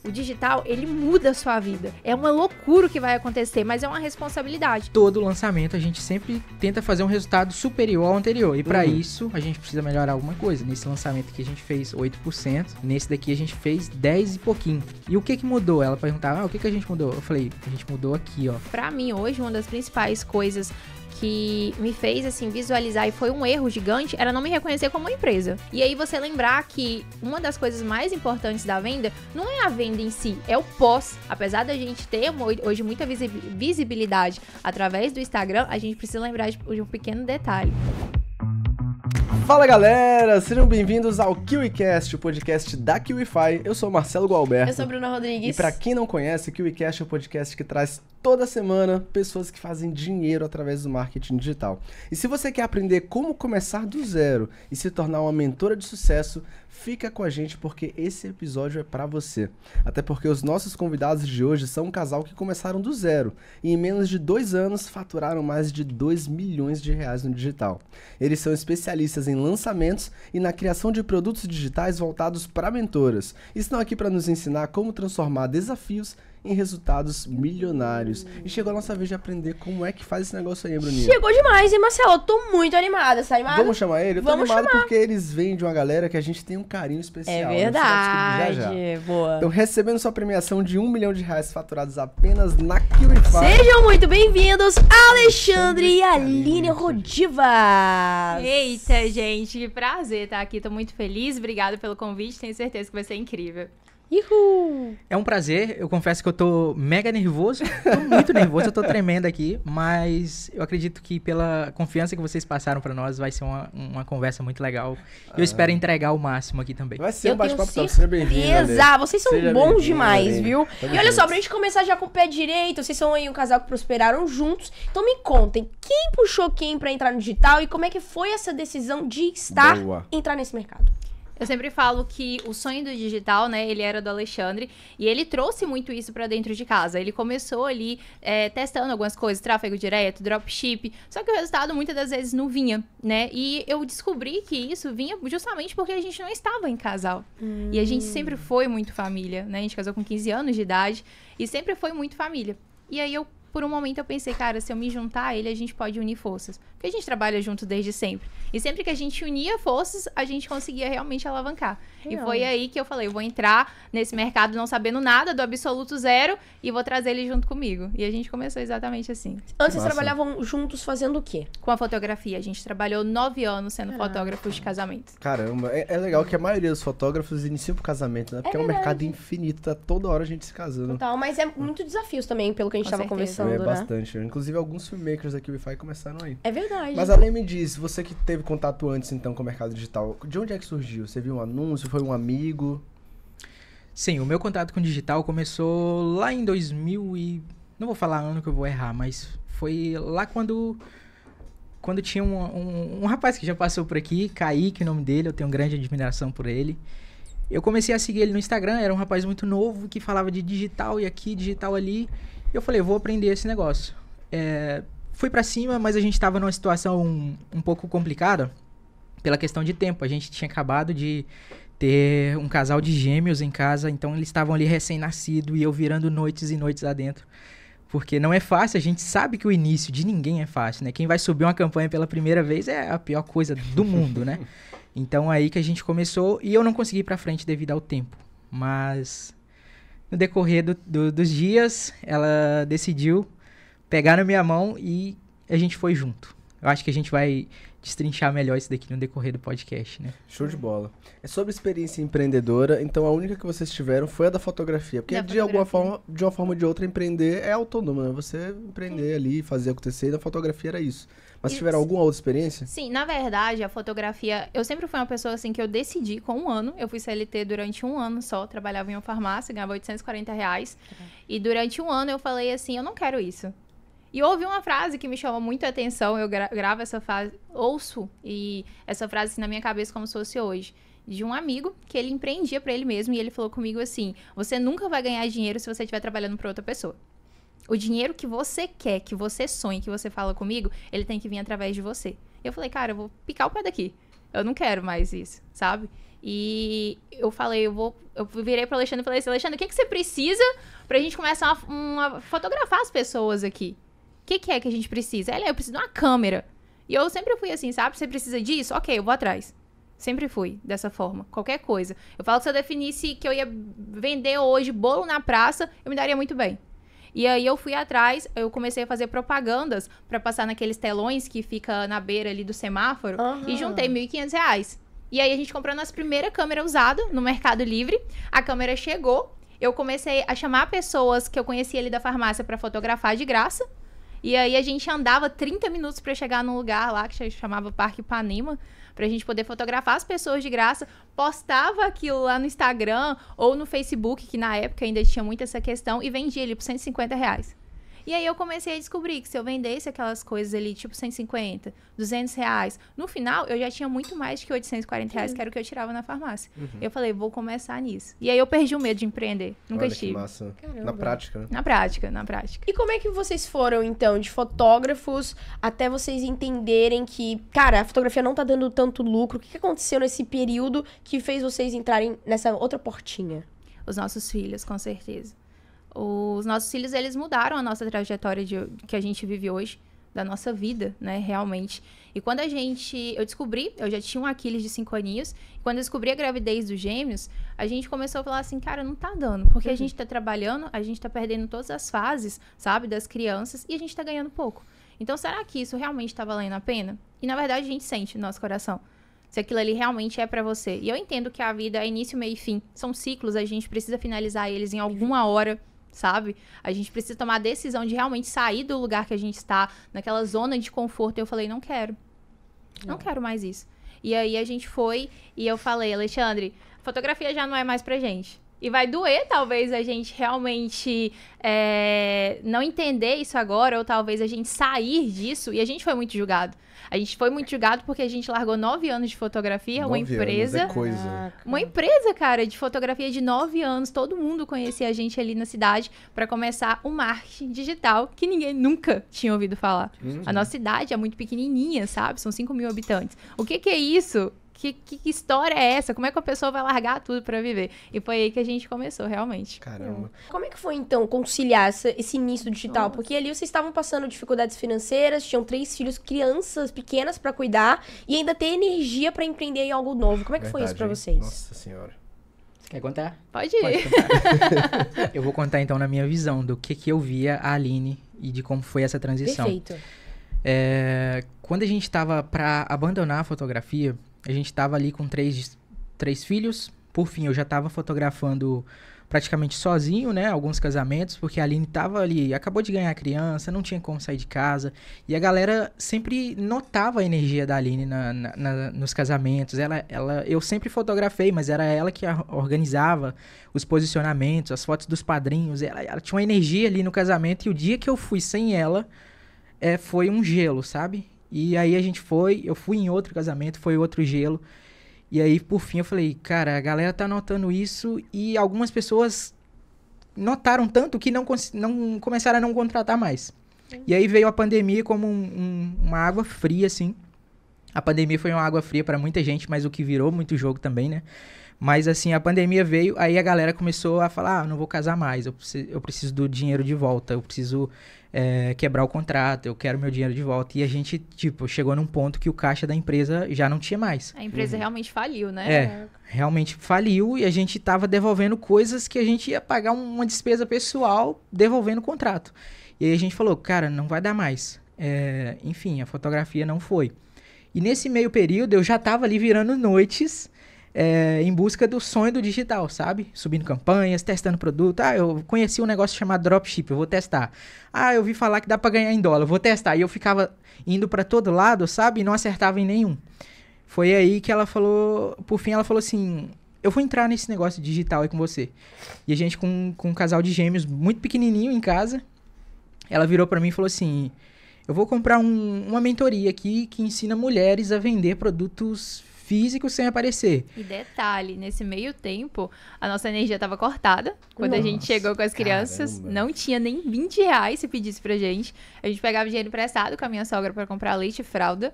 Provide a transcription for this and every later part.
O digital, ele muda a sua vida. É uma loucura o que vai acontecer, mas é uma responsabilidade. Todo lançamento a gente sempre tenta fazer um resultado superior ao anterior. E para isso, a gente precisa melhorar alguma coisa. Nesse lançamento aqui a gente fez 8%. Nesse daqui a gente fez 10 e pouquinho. E o que mudou? Ela perguntava, o que a gente mudou? Eu falei, a gente mudou aqui, ó. Pra mim, hoje, uma das principais coisas que me fez, assim, visualizar e foi um erro gigante, era não me reconhecer como uma empresa. E aí você lembrar que uma das coisas mais importantes da venda não é a venda em si, é o pós. Apesar da gente ter hoje muita visibilidade através do Instagram, a gente precisa lembrar de um pequeno detalhe. Fala galera, sejam bem-vindos ao KiwiCast, o podcast da KiwiFi. Eu sou o Marcelo Gualberto. Eu sou a Bruna Rodrigues. E pra quem não conhece, o KiwiCast é o podcast que traz toda semana pessoas que fazem dinheiro através do marketing digital. E se você quer aprender como começar do zero e se tornar uma mentora de sucesso, fica com a gente porque esse episódio é pra você. Até porque os nossos convidados de hoje são um casal que começaram do zero e em menos de 2 anos faturaram mais de 2 milhões de reais no digital. Eles são especialistas em lançamentos e na criação de produtos digitais voltados para mentoras. E estão aqui para nos ensinar como transformar desafios em resultados milionários. E chegou a nossa vez de aprender como é que faz esse negócio aí, Bruninha. Chegou demais, hein, Marcelo? Eu tô muito animada. Você tá animada? Vamos chamar ele? Eu tô animado porque eles vêm de uma galera que a gente tem um carinho especial. É verdade. Já. Boa. Então, recebendo sua premiação de 1 milhão de reais faturados apenas na KiwiFi. Sejam muito bem-vindos, Alexandre e Aline Rodivas. Eita, gente, que prazer estar aqui. Tô muito feliz. Obrigada pelo convite. Tenho certeza que vai ser incrível. Uhul. É um prazer, eu confesso que eu tô mega nervoso, tô muito nervoso, eu tô tremendo aqui, mas eu acredito que pela confiança que vocês passaram pra nós, vai ser uma conversa muito legal. Eu espero entregar o máximo aqui também. Vai ser Eu um bate-papo tenho top, seja bem-vindo. certeza. Vocês são Seja bons bem-vindo, demais, Aline. viu? Tamo E olha só, junto. pra gente começar já com o pé direito, vocês são aí um casal que prosperaram juntos. Então me contem, quem puxou quem pra entrar no digital e como é que foi essa decisão de entrar nesse mercado? Eu sempre falo que o sonho do digital, né, ele era do Alexandre e ele trouxe muito isso pra dentro de casa. Ele começou ali testando algumas coisas, tráfego direto, dropship, só que o resultado muitas das vezes não vinha, né? E eu descobri que isso vinha justamente porque a gente não estava em casal. E a gente sempre foi muito família, né? A gente casou com 15 anos de idade e sempre foi muito família. E aí por um momento eu pensei, cara, se eu me juntar a ele, a gente pode unir forças. Porque a gente trabalha junto desde sempre. E sempre que a gente unia forças, a gente conseguia realmente alavancar. Real. E foi aí que eu falei, eu vou entrar nesse mercado não sabendo nada, do absoluto zero, e vou trazer ele junto comigo. E a gente começou exatamente assim. Antes vocês Massa. trabalhavam juntos fazendo o quê? Com a fotografia, a gente trabalhou 9 anos sendo fotógrafos de casamento. Caramba, é legal que a maioria dos fotógrafos iniciam pro casamento, né? Porque é um mercado infinito, tá toda hora a gente se casando. Total, mas é muito desafios também, pelo que a gente Com tava certeza. conversando, né? Bastante. Inclusive, alguns filmmakers da KiwiFi começaram aí. É verdade. Mas além me diz, você que teve contato antes, então, com o mercado digital, de onde é que surgiu? Você viu um anúncio? Foi um amigo? Sim, o meu contato com o digital começou lá em 2000 e... Não vou falar ano que eu vou errar, mas foi lá quando tinha um rapaz que já passou por aqui, Kaique, o nome dele, eu tenho grande admiração por ele. Eu comecei a seguir ele no Instagram, era um rapaz muito novo que falava de digital e aqui, digital ali. Eu falei, eu vou aprender esse negócio. Fui pra cima, mas a gente tava numa situação um pouco complicada pela questão de tempo. A gente tinha acabado de ter um casal de gêmeos em casa, então eles estavam ali recém-nascido e eu virando noites e noites lá dentro. Porque não é fácil, a gente sabe que o início de ninguém é fácil, né? Quem vai subir uma campanha pela primeira vez é a pior coisa do mundo, né? Então aí que a gente começou e eu não consegui ir pra frente devido ao tempo. Mas no decorrer dos dias, ela decidiu pegar na minha mão e a gente foi junto. Eu acho que a gente vai destrinchar melhor isso daqui no decorrer do podcast, né? Show de bola. É sobre experiência empreendedora, então a única que vocês tiveram foi a da fotografia. Porque de uma forma ou de outra, empreender é autônomo, né? Você empreender ali, fazer acontecer, e na fotografia era isso. Mas tiveram alguma outra experiência? Sim, na verdade, a fotografia... Eu sempre fui uma pessoa, assim, que eu decidi com 1 ano. Eu fui CLT durante 1 ano só. Trabalhava em uma farmácia, ganhava R$840. E durante 1 ano eu falei assim, eu não quero isso. E houve uma frase que me chamou muito a atenção. Eu gravo essa frase, ouço e essa frase assim, na minha cabeça como se fosse hoje. De um amigo que ele empreendia pra ele mesmo. E ele falou comigo assim, você nunca vai ganhar dinheiro se você estiver trabalhando pra outra pessoa. O dinheiro que você quer, que você sonha, que você fala comigo, ele tem que vir através de você. Eu falei, cara, eu vou picar o pé daqui. Eu não quero mais isso, sabe? E eu falei, eu virei pro Alexandre e falei assim, Alexandre, o que você precisa pra gente começar a fotografar as pessoas aqui? O que é que a gente precisa? Eu preciso de uma câmera. E eu sempre fui assim, sabe? Você precisa disso? Ok, eu vou atrás. Sempre fui dessa forma. Qualquer coisa. Eu falo que se eu definisse que eu ia vender hoje bolo na praça, eu me daria muito bem. E aí eu fui atrás, eu comecei a fazer propagandas pra passar naqueles telões que fica na beira ali do semáforo. E juntei R$1.500. E aí a gente comprou nossa primeira câmera usada no Mercado Livre. A câmera chegou. Eu comecei a chamar pessoas que eu conhecia ali da farmácia pra fotografar de graça. E aí a gente andava 30 minutos pra chegar num lugar lá que chamava Parque Ipanema, pra gente poder fotografar as pessoas de graça, postava aquilo lá no Instagram ou no Facebook, que na época ainda tinha muito essa questão, e vendia ali por R$150. E aí eu comecei a descobrir que se eu vendesse aquelas coisas ali, tipo 150, R$200, no final eu já tinha muito mais de que R$840, que era o que eu tirava na farmácia. Eu falei, vou começar nisso. E aí eu perdi o medo de empreender. Nunca Olha estive. Que massa. Caramba. Na prática, né? Na prática. E como é que vocês foram, então, de fotógrafos até vocês entenderem que, cara, a fotografia não tá dando tanto lucro? O que aconteceu nesse período que fez vocês entrarem nessa outra portinha? Os nossos filhos, com certeza. Os nossos filhos, eles mudaram a nossa trajetória que a gente vive hoje, da nossa vida, né, realmente. E quando eu descobri, eu já tinha um Aquiles de 5 aninhos, e quando eu descobri a gravidez dos gêmeos, a gente começou a falar assim, cara, não tá dando, porque a gente tá trabalhando, a gente tá perdendo todas as fases, sabe, das crianças, e a gente tá ganhando pouco. Então, será que isso realmente tá valendo a pena? E, na verdade, a gente sente no nosso coração. Se aquilo ali realmente é pra você. E eu entendo que a vida é início, meio e fim. São ciclos, a gente precisa finalizar eles em alguma hora, sabe? A gente precisa tomar a decisão de realmente sair do lugar que a gente está, naquela zona de conforto. E eu falei, não quero mais isso. E aí a gente foi e eu falei, Alexandre, fotografia já não é mais pra gente. E vai doer, talvez, a gente realmente não entender isso agora, ou talvez a gente sair disso. E a gente foi muito julgado. A gente foi muito julgado porque a gente largou 9 anos de fotografia, uma empresa. Uma empresa, cara, de fotografia de 9 anos. Todo mundo conhecia a gente ali na cidade para começar um marketing digital que ninguém nunca tinha ouvido falar. A nossa cidade é muito pequenininha, sabe? São 5.000 habitantes. O que é isso? Que história é essa? Como é que a pessoa vai largar tudo pra viver? E foi aí que a gente começou, realmente. Caramba. Como é que foi, então, conciliar esse início digital? Porque ali vocês estavam passando dificuldades financeiras, tinham 3 filhos, crianças pequenas pra cuidar, e ainda ter energia pra empreender em algo novo. Como é que foi isso pra vocês? Nossa senhora. Quer contar? Pode ir. Pode contar. Eu vou contar, então, na minha visão, do que eu via a Aline e de como foi essa transição. Perfeito. Quando a gente tava pra abandonar a fotografia, a gente tava ali com 3 filhos. Por fim, eu já tava fotografando praticamente sozinho, né? Alguns casamentos, porque a Aline tava ali, acabou de ganhar criança, não tinha como sair de casa. E a galera sempre notava a energia da Aline nos casamentos. Eu sempre fotografei, mas era ela que organizava os posicionamentos, as fotos dos padrinhos. Ela tinha uma energia ali no casamento. E o dia que eu fui sem ela, foi um gelo, sabe? E aí eu fui em outro casamento, foi outro gelo. E aí, por fim, eu falei, cara, a galera tá notando isso e algumas pessoas notaram tanto que não começaram a não contratar mais. E aí veio a pandemia como uma água fria, assim. A pandemia foi uma água fria pra muita gente, mas o que virou muito jogo também, né? Mas assim, a pandemia veio, aí a galera começou a falar, não vou casar mais, eu preciso do dinheiro de volta, eu preciso quebrar o contrato, eu quero meu dinheiro de volta. E a gente, chegou num ponto que o caixa da empresa já não tinha mais. A empresa realmente faliu, né? Realmente faliu e a gente tava devolvendo coisas que a gente ia pagar uma despesa pessoal devolvendo o contrato. E aí a gente falou, cara, não vai dar mais. Enfim, a fotografia não foi. E nesse meio período eu já tava ali virando noites em busca do sonho do digital, sabe? Subindo campanhas, testando produto. Eu conheci um negócio chamado dropship, eu vou testar. Eu ouvi falar que dá pra ganhar em dólar, eu vou testar. E eu ficava indo pra todo lado, sabe? E não acertava em nenhum. Foi aí que ela falou, por fim ela falou assim, eu vou entrar nesse negócio digital aí com você. E a gente com um casal de gêmeos muito pequenininho em casa, ela virou pra mim e falou assim, eu vou comprar uma mentoria aqui que ensina mulheres a vender produtos físico sem aparecer. E detalhe, nesse meio tempo, a nossa energia estava cortada. Quando a gente chegou com as crianças, não tinha nem R$20 se pedisse pra gente. A gente pegava dinheiro emprestado com a minha sogra para comprar leite e fralda.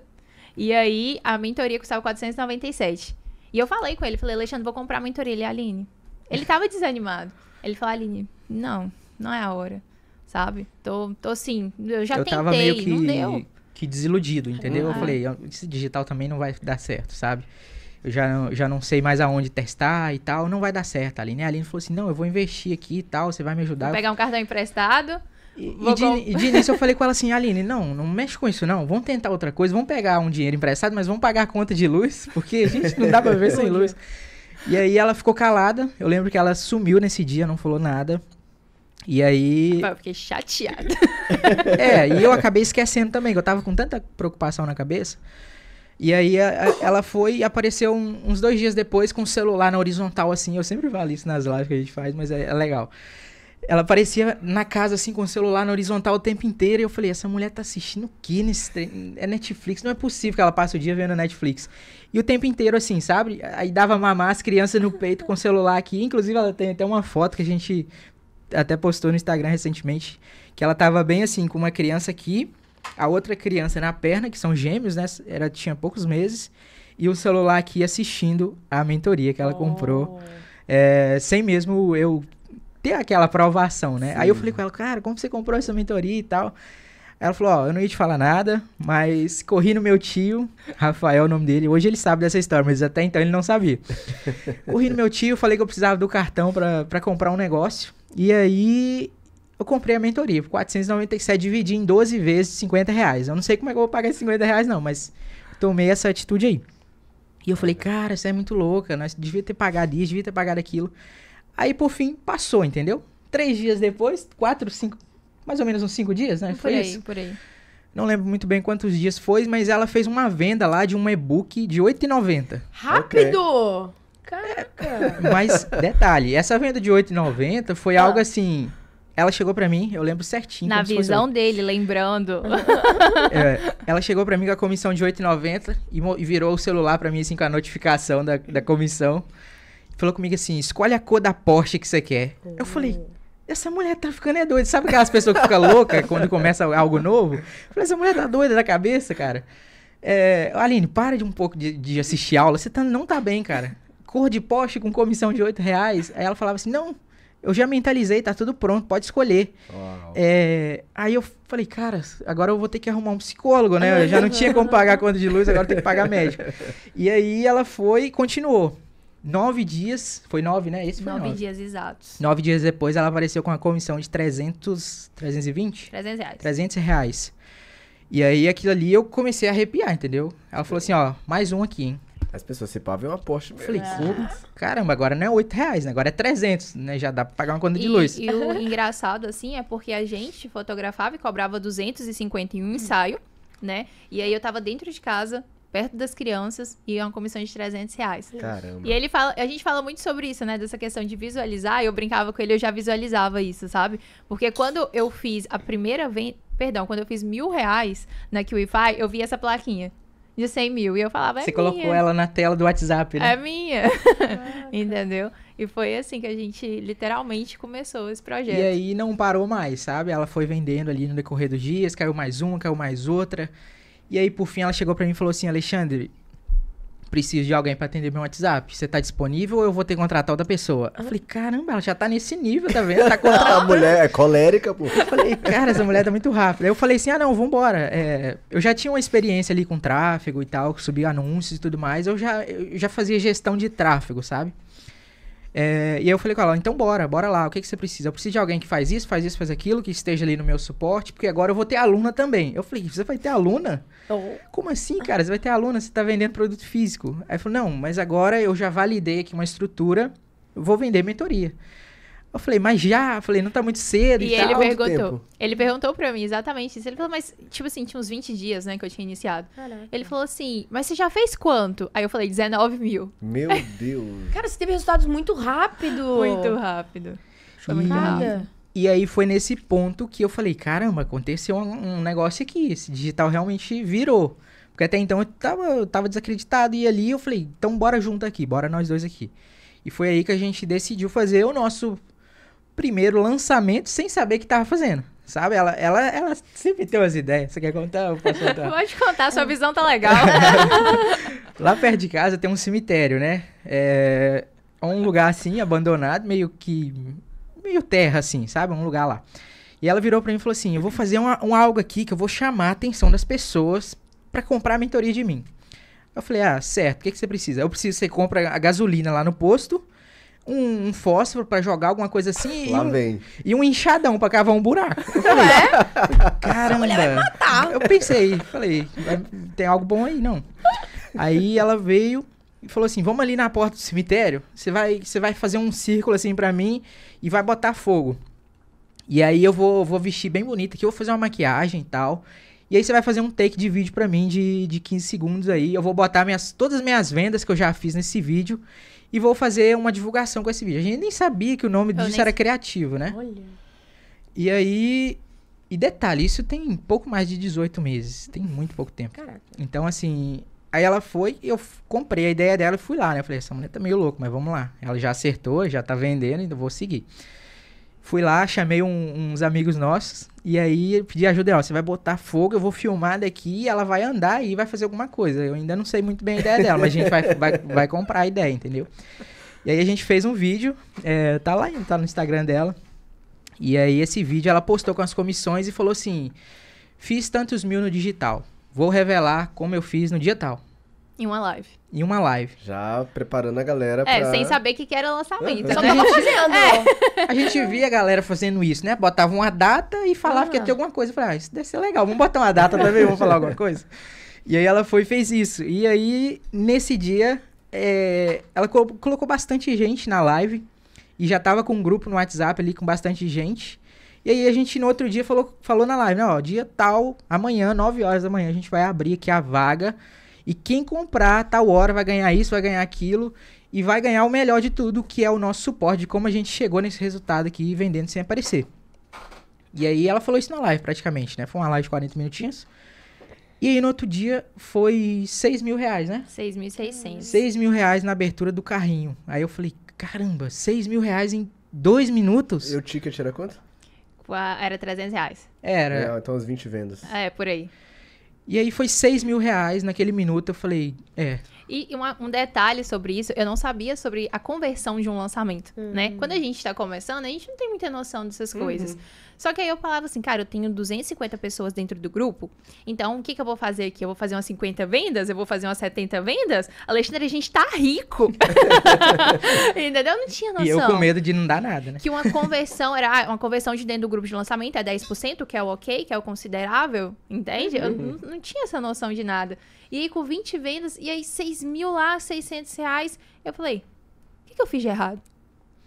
E aí, a mentoria custava R$497. E eu falei com ele, falei, Alexandre, vou comprar a mentoria. Ele, Aline. Ele tava desanimado. Ele falou, Aline, não é a hora, sabe? Tô assim, eu já tentei, tava meio não deu. que desiludido, entendeu? Eu falei, esse digital também não vai dar certo, sabe? Eu já não sei mais aonde testar e tal, não vai dar certo, Aline. A Aline falou assim, não, eu vou investir aqui e tal, você vai me ajudar. Vou pegar um cartão emprestado. E de início eu falei com ela assim, Aline, não mexe com isso não, vamos tentar outra coisa, vamos pegar um dinheiro emprestado, mas vamos pagar a conta de luz, porque a gente não dá pra viver sem luz. E aí ela ficou calada, eu lembro que ela sumiu nesse dia, não falou nada. E aí... Eu fiquei chateada. E eu acabei esquecendo também, que eu tava com tanta preocupação na cabeça. E aí ela foi e apareceu uns 2 dias depois com o celular na horizontal, assim. Eu sempre falo isso nas lives que a gente faz, mas é legal. Ela aparecia na casa, assim, com o celular na horizontal o tempo inteiro. E eu falei, essa mulher tá assistindo o quê nesse trem? É Netflix? Não é possível que ela passe o dia vendo Netflix. E o tempo inteiro, assim, sabe? Aí dava mamar as crianças no peito com o celular aqui. Inclusive, ela tem até uma foto que a gente até postou no Instagram recentemente. Que ela tava bem assim, com uma criança aqui, a outra criança na perna, que são gêmeos, né? Tinha poucos meses. E o celular aqui assistindo a mentoria que ela comprou. Sem mesmo eu ter aquela aprovação, né? Sim. Aí eu falei com ela, cara, como você comprou essa mentoria e tal? Ela falou, eu não ia te falar nada, mas corri no meu tio, Rafael é o nome dele, hoje ele sabe dessa história, mas até então ele não sabia. Corri no meu tio, falei que eu precisava do cartão pra comprar um negócio, e aí eu comprei a mentoria, por 497, dividi em 12 vezes, R$50. Eu não sei como é que eu vou pagar esses R$50 não, mas tomei essa atitude aí. E eu falei, cara, isso é muito louca, nós devia ter pagado isso, devia ter pagado aquilo. Aí, por fim, passou, entendeu? 3 dias depois, 4, 5, mais ou menos uns 5 dias, né? Foi isso. Por aí. Não lembro muito bem quantos dias foi, mas ela fez uma venda lá de um e-book de R$8,90. Rápido! Okay. Caraca! Mas, detalhe, essa venda de R$8,90 foi algo assim... Ela chegou pra mim, eu lembro certinho. Na visão dele, lembrando. Ela chegou pra mim com a comissão de R$8,90 e virou o celular pra mim, assim, com a notificação da comissão. Falou comigo assim, escolhe a cor da Porsche que você quer. Eu falei, essa mulher tá ficando doida. Sabe aquelas pessoas que ficam loucas quando começa algo novo? Eu falei, essa mulher tá doida da cabeça, cara. Aline, para de um pouco de assistir aula. Você não tá bem, cara. Cor de Porsche com comissão de R$8. Aí ela falava assim, não, eu já mentalizei, tá tudo pronto, pode escolher. Aí eu falei, cara, agora eu vou ter que arrumar um psicólogo, né? Eu já não tinha como pagar a conta de luz, agora eu tenho que pagar médico. E aí ela foi e continuou. 9 dias, foi 9, né? Esse foi 9 dias exatos. 9 dias depois, ela apareceu com a comissão de 320? R$300. E aí, aquilo ali, eu comecei a arrepiar, entendeu? Ela falou assim, ó, mais um aqui, hein? As pessoas se pagam uma Porsche mesmo. Eu falei, caramba, agora não é R$8, né? Agora é 300, né? Já dá pra pagar uma conta de luz. E o engraçado, assim, é porque a gente fotografava e cobrava 250 em um ensaio, né? E aí, eu tava dentro de casa... perto das crianças, e é uma comissão de R$300. Caramba. E a gente fala muito sobre isso, né? Dessa questão de visualizar. Eu brincava com ele, eu já visualizava isso, sabe? Porque quando eu fiz a primeira venda... quando eu fiz R$1.000 na QIFI, eu vi essa plaquinha de 100 mil. E eu falava, Você colocou ela na tela do WhatsApp, né? É minha. Entendeu? E foi assim que a gente literalmente começou esse projeto. E aí não parou mais, sabe? Ela foi vendendo ali no decorrer dos dias, caiu mais uma, caiu mais outra... E aí, por fim, ela chegou pra mim e falou assim, Alexandre, preciso de alguém pra atender meu WhatsApp. Você tá disponível ou eu vou ter que contratar outra pessoa? Eu falei, caramba, ela já tá nesse nível, tá vendo? Tá contratando. A mulher é colérica, pô. Eu falei, cara, essa mulher tá muito rápida. Aí eu falei assim, não, vambora. Eu já tinha uma experiência ali com tráfego e tal, subir anúncios e tudo mais. Eu já fazia gestão de tráfego, sabe? E aí eu falei com ela, então bora lá, o que você precisa? Eu preciso de alguém que faz isso, faz aquilo, que esteja ali no meu suporte, porque agora eu vou ter aluna também. Eu falei, você vai ter aluna? Como assim, cara? Você vai ter aluna, você tá vendendo produto físico. Aí eu falei, não, mas agora eu já validei aqui uma estrutura, eu vou vender mentoria. Eu falei, mas já? Eu falei, não tá muito cedo e tal. Ele perguntou pra mim exatamente isso. Ele falou, mas, tipo assim, tinha uns 20 dias, né, que eu tinha iniciado. Caraca. Ele falou assim, mas você já fez quanto? Aí eu falei, 19 mil. Meu Deus. Cara, você teve resultados muito rápido. Muito rápido. Foi muito rápido. E aí foi nesse ponto que eu falei, caramba, aconteceu um negócio aqui. Esse digital realmente virou. Porque até então eu tava desacreditado. E ali eu falei, então bora junto aqui, bora nós dois aqui. E foi aí que a gente decidiu fazer o nosso primeiro lançamento sem saber o que tava fazendo, sabe? Ela sempre tem umas ideias. Você quer contar? Eu posso contar? Pode contar, sua visão tá legal. Lá perto de casa tem um cemitério, né? É um lugar assim, abandonado, meio terra assim, sabe? Um lugar lá. E ela virou pra mim e falou assim, eu vou fazer algo aqui que eu vou chamar a atenção das pessoas pra comprar a mentoria de mim. Eu falei, certo, o que você precisa? Eu preciso que você compre a gasolina lá no posto, um fósforo pra jogar alguma coisa assim e um enxadão pra cavar um buraco. Eu falei, caramba, eu pensei, falei, tem algo bom aí, não? Aí ela veio e falou assim, vamos ali na porta do cemitério, você vai fazer um círculo assim pra mim e vai botar fogo. E aí eu vou vestir bem bonita aqui, eu vou fazer uma maquiagem e tal. E aí você vai fazer um take de vídeo pra mim de 15 segundos aí. Eu vou botar todas as minhas vendas que eu já fiz nesse vídeo e vou fazer uma divulgação com esse vídeo. A gente nem sabia que o nome disso era criativo, né? Olha. E aí... E detalhe, isso tem pouco mais de 18 meses. Tem muito pouco tempo. Caraca. Então, assim... Aí ela foi e eu comprei a ideia dela e fui lá, né? Eu falei, essa mulher tá meio louca, mas vamos lá. Ela já acertou, já tá vendendo, então vou seguir. Fui lá, chamei uns amigos nossos e aí pedi ajuda. Ó, você vai botar fogo, eu vou filmar daqui e ela vai andar e vai fazer alguma coisa. Eu ainda não sei muito bem a ideia dela, mas a gente vai comprar a ideia, entendeu? E aí a gente fez um vídeo, tá lá, tá no Instagram dela. E aí esse vídeo ela postou com as comissões e falou assim, fiz tantos mil no digital, vou revelar como eu fiz no dia tal. Em uma live. Em uma live. Já preparando a galera pra... sem saber o que era lançamento. Só Né? tava fazendo. A gente via a galera fazendo isso, né? Botava uma data e falava que ia ter alguma coisa. Eu falei, isso deve ser legal, vamos botar uma data também, vamos falar alguma coisa. E aí ela foi e fez isso. E aí, nesse dia, ela colocou bastante gente na live. E já tava com um grupo no WhatsApp ali com bastante gente. E aí a gente, no outro dia, falou na live, né? Ó, dia tal, amanhã, 9 horas da manhã, a gente vai abrir aqui a vaga. E quem comprar tal hora vai ganhar isso, vai ganhar aquilo. E vai ganhar o melhor de tudo, que é o nosso suporte, de como a gente chegou nesse resultado aqui, vendendo sem aparecer. E aí ela falou isso na live, praticamente, né? Foi uma live de 40 minutinhos. E aí no outro dia foi 6 mil reais, né? 6.600. 6 mil reais na abertura do carrinho. Aí eu falei, caramba, 6 mil reais em 2 minutos? E o ticket era quanto? Era 300 reais. Era. Então uns 20 vendas. Por aí. E aí foi 6 mil reais naquele minuto, eu falei, E um detalhe sobre isso, eu não sabia sobre a conversão de um lançamento, né? Quando a gente tá começando, a gente não tem muita noção dessas coisas. Só que aí eu falava assim, cara, eu tenho 250 pessoas dentro do grupo, então o que eu vou fazer aqui? Eu vou fazer umas 50 vendas? Eu vou fazer umas 70 vendas? Alexandre, a gente tá rico! Entendeu? Eu não tinha noção. E eu com medo de não dar nada, né? Que uma conversão uma conversão de dentro do grupo de lançamento é 10%, que é o ok, que é o considerável, entende? Eu não tinha essa noção de nada. E aí com 20 vendas, e aí 6 mil lá, 600 reais, eu falei, o que eu fiz de errado?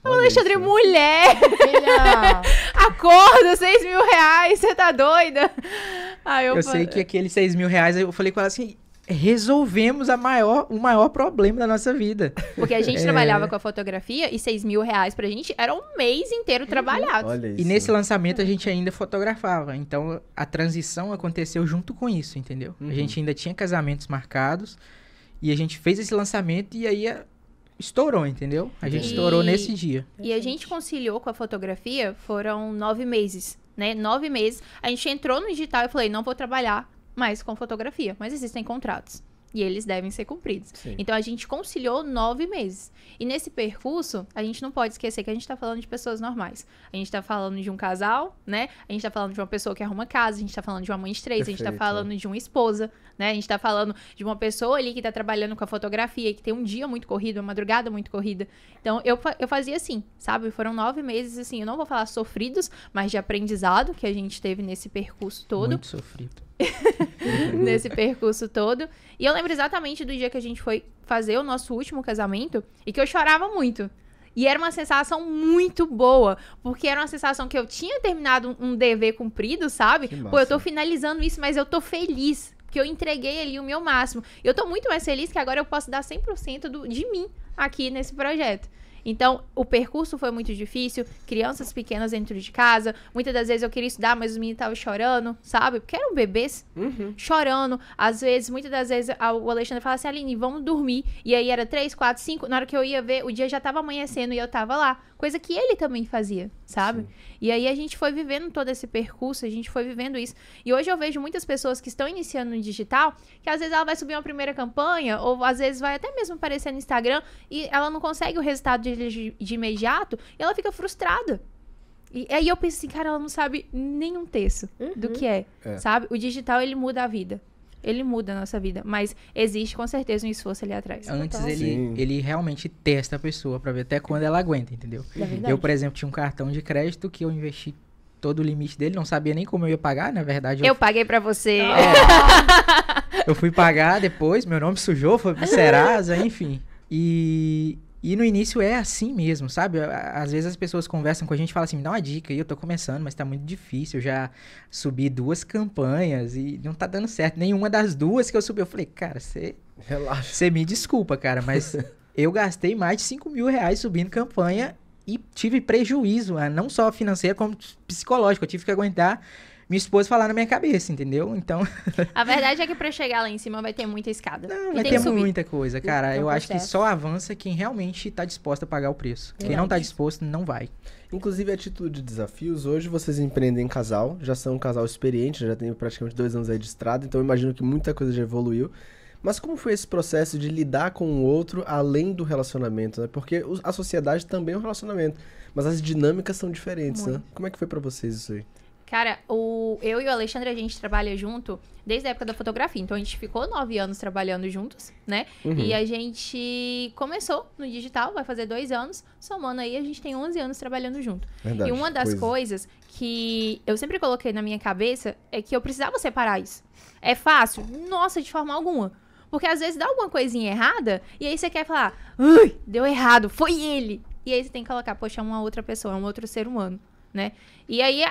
Alexandre, mulher! Filha. Acorda, 6 mil reais, você tá doida? Aí Eu sei que aqueles 6 mil reais, eu falei com ela assim, resolvemos o maior problema da nossa vida. Porque a gente trabalhava com a fotografia e 6 mil reais pra gente era um mês inteiro trabalhado. Olha isso. E nesse lançamento a gente ainda fotografava. Então a transição aconteceu junto com isso, entendeu? A gente ainda tinha casamentos marcados e a gente fez esse lançamento e aí estourou, entendeu? A gente estourou nesse dia. E a gente conciliou com a fotografia, foram 9 meses, né? 9 meses. A gente entrou no digital e falei, não vou trabalhar mais com fotografia, mas existem contratos. E eles devem ser cumpridos. Sim. Então, a gente conciliou 9 meses. E nesse percurso, a gente não pode esquecer que a gente tá falando de pessoas normais. A gente tá falando de um casal, né? A gente tá falando de uma pessoa que arruma casa, a gente tá falando de uma mãe de 3, a gente tá Perfeito. falando de uma esposa, né? A gente tá falando de uma pessoa ali que tá trabalhando com a fotografia, que tem um dia muito corrido, uma madrugada muito corrida. Então, eu fazia assim, sabe? Foram 9 meses, assim, eu não vou falar sofridos, mas de aprendizado que a gente teve nesse percurso todo. Muito sofrido. Nesse percurso todo. E eu lembro exatamente do dia que a gente foi fazer o nosso último casamento e que eu chorava muito. E era uma sensação muito boa, porque era uma sensação que eu tinha terminado um dever cumprido, sabe? Que massa. Pô, eu tô finalizando isso, mas eu tô feliz, porque eu entreguei ali o meu máximo. Eu tô muito mais feliz que agora eu posso dar 100% de mim aqui nesse projeto. Então, o percurso foi muito difícil, crianças pequenas dentro de casa, muitas das vezes eu queria estudar, mas os meninos estavam chorando, sabe? Porque eram bebês, chorando. Às vezes, muitas das vezes, o Alexandre falava assim, Aline, vamos dormir. E aí era 3, 4, 5, na hora que eu ia ver, o dia já tava amanhecendo e eu tava lá. Coisa que ele também fazia, sabe? Sim. E aí a gente foi vivendo todo esse percurso, a gente foi vivendo isso. E hoje eu vejo muitas pessoas que estão iniciando no digital, que às vezes ela vai subir uma primeira campanha, ou às vezes vai até mesmo aparecer no Instagram, e ela não consegue o resultado de imediato, e ela fica frustrada. E aí eu penso assim, cara, ela não sabe nem um terço do que é, sabe? O digital, ele muda a vida. Ele muda a nossa vida, mas existe com certeza um esforço ali atrás. Antes Sim. ele realmente testa a pessoa pra ver até quando ela aguenta, entendeu? É verdade. Eu, por exemplo, tinha um cartão de crédito que eu investi todo o limite dele, não sabia nem como eu ia pagar, na verdade. Eu paguei pra você. Eu fui pagar depois, meu nome sujou, foi pro Serasa, enfim. E no início é assim mesmo, sabe? Às vezes as pessoas conversam com a gente e falam assim, me dá uma dica aí, eu tô começando, mas tá muito difícil. Eu já subi 2 campanhas e não tá dando certo. Nenhuma das 2 que eu subi. Eu falei, cara, Relaxa. você me desculpa, cara, mas eu gastei mais de 5 mil reais subindo campanha e tive prejuízo, não só financeiro, como psicológico. Eu tive que aguentar minha esposa falar na minha cabeça, entendeu? Então... A verdade é que pra chegar lá em cima vai ter muita escada. Não, E vai tem ter que subir. muita coisa, cara. É um Eu acho que processo. só avança quem realmente tá disposto a pagar o preço. Quem não tá disposto, não vai. Inclusive, a Atitude de Desafios, hoje vocês empreendem em casal, já são um casal experiente, já tem praticamente 2 anos aí de estrada, então eu imagino que muita coisa já evoluiu. Mas como foi esse processo de lidar com o outro além do relacionamento, né? Porque a sociedade também é um relacionamento, mas as dinâmicas são diferentes, né? Como é que foi pra vocês isso aí? Cara, eu e o Alexandre, a gente trabalha junto desde a época da fotografia. Então, a gente ficou 9 anos trabalhando juntos, né? E a gente começou no digital, vai fazer 2 anos. Somando aí, a gente tem 11 anos trabalhando junto. Verdade, E uma das coisas que eu sempre coloquei na minha cabeça é que eu precisava separar isso. É fácil? Nossa, de forma alguma. Porque às vezes dá alguma coisinha errada e aí você quer falar, ui, deu errado, foi ele. E aí você tem que colocar, poxa, é uma outra pessoa, é um outro ser humano, né? E aí,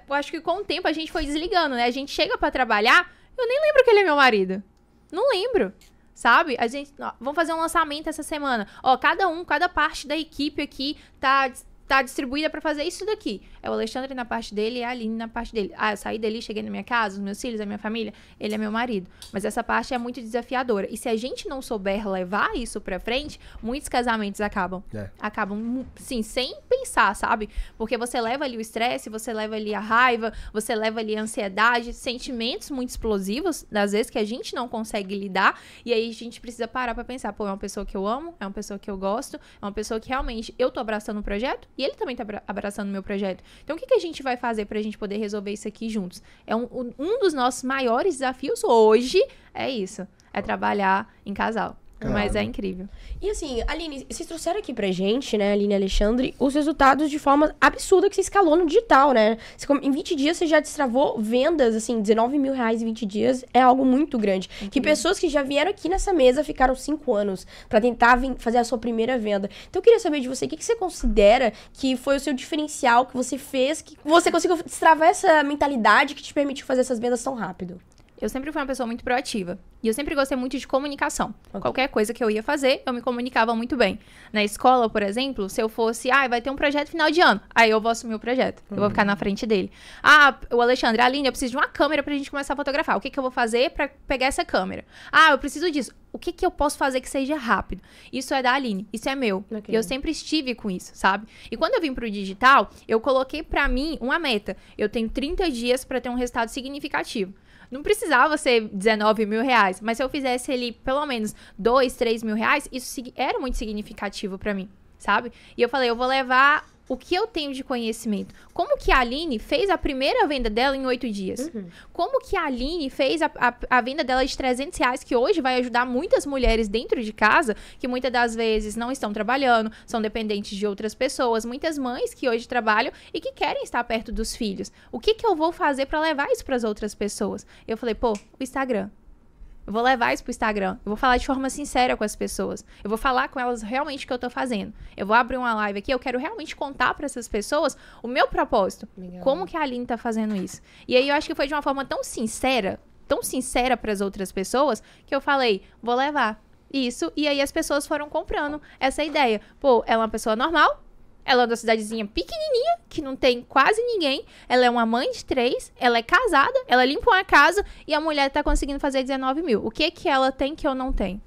eu acho que com o tempo a gente foi desligando, né? A gente chega pra trabalhar, eu nem lembro que ele é meu marido. Não lembro, sabe? A gente, ó, vamos fazer um lançamento essa semana. Ó, cada parte da equipe aqui tá distribuída pra fazer isso daqui. É o Alexandre na parte dele e a Aline na parte dele. Ah, eu saí dali, cheguei na minha casa, os meus filhos, a minha família, ele é meu marido. Mas essa parte é muito desafiadora. E se a gente não souber levar isso pra frente, muitos casamentos acabam. Acabam, sim, sem pensar, sabe? Porque você leva ali o estresse, você leva ali a raiva, você leva ali a ansiedade, sentimentos muito explosivos, das vezes que a gente não consegue lidar. E aí a gente precisa parar pra pensar, pô, é uma pessoa que eu amo, é uma pessoa que eu gosto, é uma pessoa que realmente eu tô abraçando o projeto, e ele também tá abraçando o meu projeto. Então, o que a gente vai fazer pra gente poder resolver isso aqui juntos? É um dos nossos maiores desafios hoje, é isso. É trabalhar em casal. Mas é incrível. E assim, Aline, vocês trouxeram aqui pra gente, né, Aline e Alexandre, os resultados de forma absurda que você escalou no digital, né? Em 20 dias você já destravou vendas, assim, 19 mil reais em 20 dias é algo muito grande. Que pessoas que já vieram aqui nessa mesa ficaram 5 anos pra tentar fazer a sua primeira venda. Então eu queria saber de você, o que você considera que foi o seu diferencial que você fez, que você conseguiu destravar essa mentalidade que te permitiu fazer essas vendas tão rápido? Eu sempre fui uma pessoa muito proativa. E eu sempre gostei muito de comunicação. Qualquer coisa que eu ia fazer, eu me comunicava muito bem. Na escola, por exemplo, se eu fosse... vai ter um projeto final de ano. Aí eu vou assumir o projeto. Eu vou ficar na frente dele. O Alexandre, a Aline, eu preciso de uma câmera pra gente começar a fotografar. O que eu vou fazer pra pegar essa câmera? Eu preciso disso. O que eu posso fazer que seja rápido? Isso é da Aline. Isso é meu. E eu sempre estive com isso, sabe? E quando eu vim pro digital, eu coloquei pra mim uma meta. Eu tenho 30 dias pra ter um resultado significativo. Não precisava ser 19 mil reais, mas se eu fizesse ali pelo menos 2, 3 mil reais, isso era muito significativo pra mim, sabe? E eu falei, eu vou levar o que eu tenho de conhecimento. Como que a Aline fez a primeira venda dela em 8 dias? Como que a Aline fez a venda dela de 300 reais, que hoje vai ajudar muitas mulheres dentro de casa, que muitas das vezes não estão trabalhando, são dependentes de outras pessoas, muitas mães que hoje trabalham e que querem estar perto dos filhos. O que eu vou fazer para levar isso para as outras pessoas? Eu falei, o Instagram. Eu vou levar isso pro Instagram. Eu vou falar de forma sincera com as pessoas. Eu vou falar com elas realmente o que eu tô fazendo. Eu vou abrir uma live aqui, eu quero realmente contar para essas pessoas o meu propósito. Legal. Como que a Aline tá fazendo isso. E aí eu acho que foi de uma forma tão sincera para as outras pessoas, que eu falei, vou levar isso. E aí as pessoas foram comprando essa ideia. Ela é uma pessoa normal. Ela é uma cidadezinha pequenininha, que não tem quase ninguém. Ela é uma mãe de 3, ela é casada, ela limpa uma casa e a mulher tá conseguindo fazer 19 mil. O que ela tem que eu não tenho?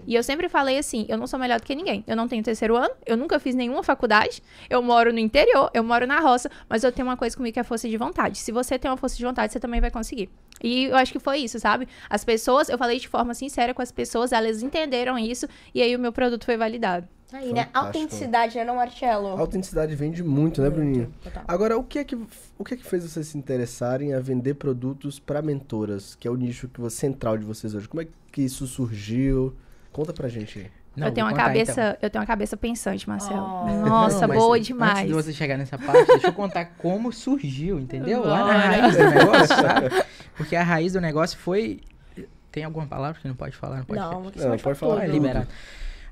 E eu sempre falei assim, eu não sou melhor do que ninguém. Eu não tenho terceiro ano, eu nunca fiz nenhuma faculdade, eu moro no interior, eu moro na roça, mas eu tenho uma coisa comigo que é força de vontade. Se você tem uma força de vontade, você também vai conseguir. E eu acho que foi isso, sabe? As pessoas, eu falei de forma sincera com as pessoas, elas entenderam isso, e aí o meu produto foi validado. Aí, né? Fantástico. Autenticidade, né, não, Marcelo? A autenticidade vende muito, né, Bruninho? Total. Agora, o que é que fez vocês se interessarem a vender produtos para mentoras, que é o nicho central de vocês hoje? Como é que isso surgiu? Conta pra gente aí. Não, eu tenho vou uma contar, cabeça, então. eu tenho uma cabeça pensante, Marcelo. Oh. Nossa, Não, mas boa Antes demais. de você chegar nessa parte, deixa eu contar como surgiu, entendeu? Lá na Bora. raiz do negócio, sabe? Porque a raiz do negócio foi... Tem alguma palavra que não pode falar? Não pode Não, falar. você Não, pode falar. É liberado.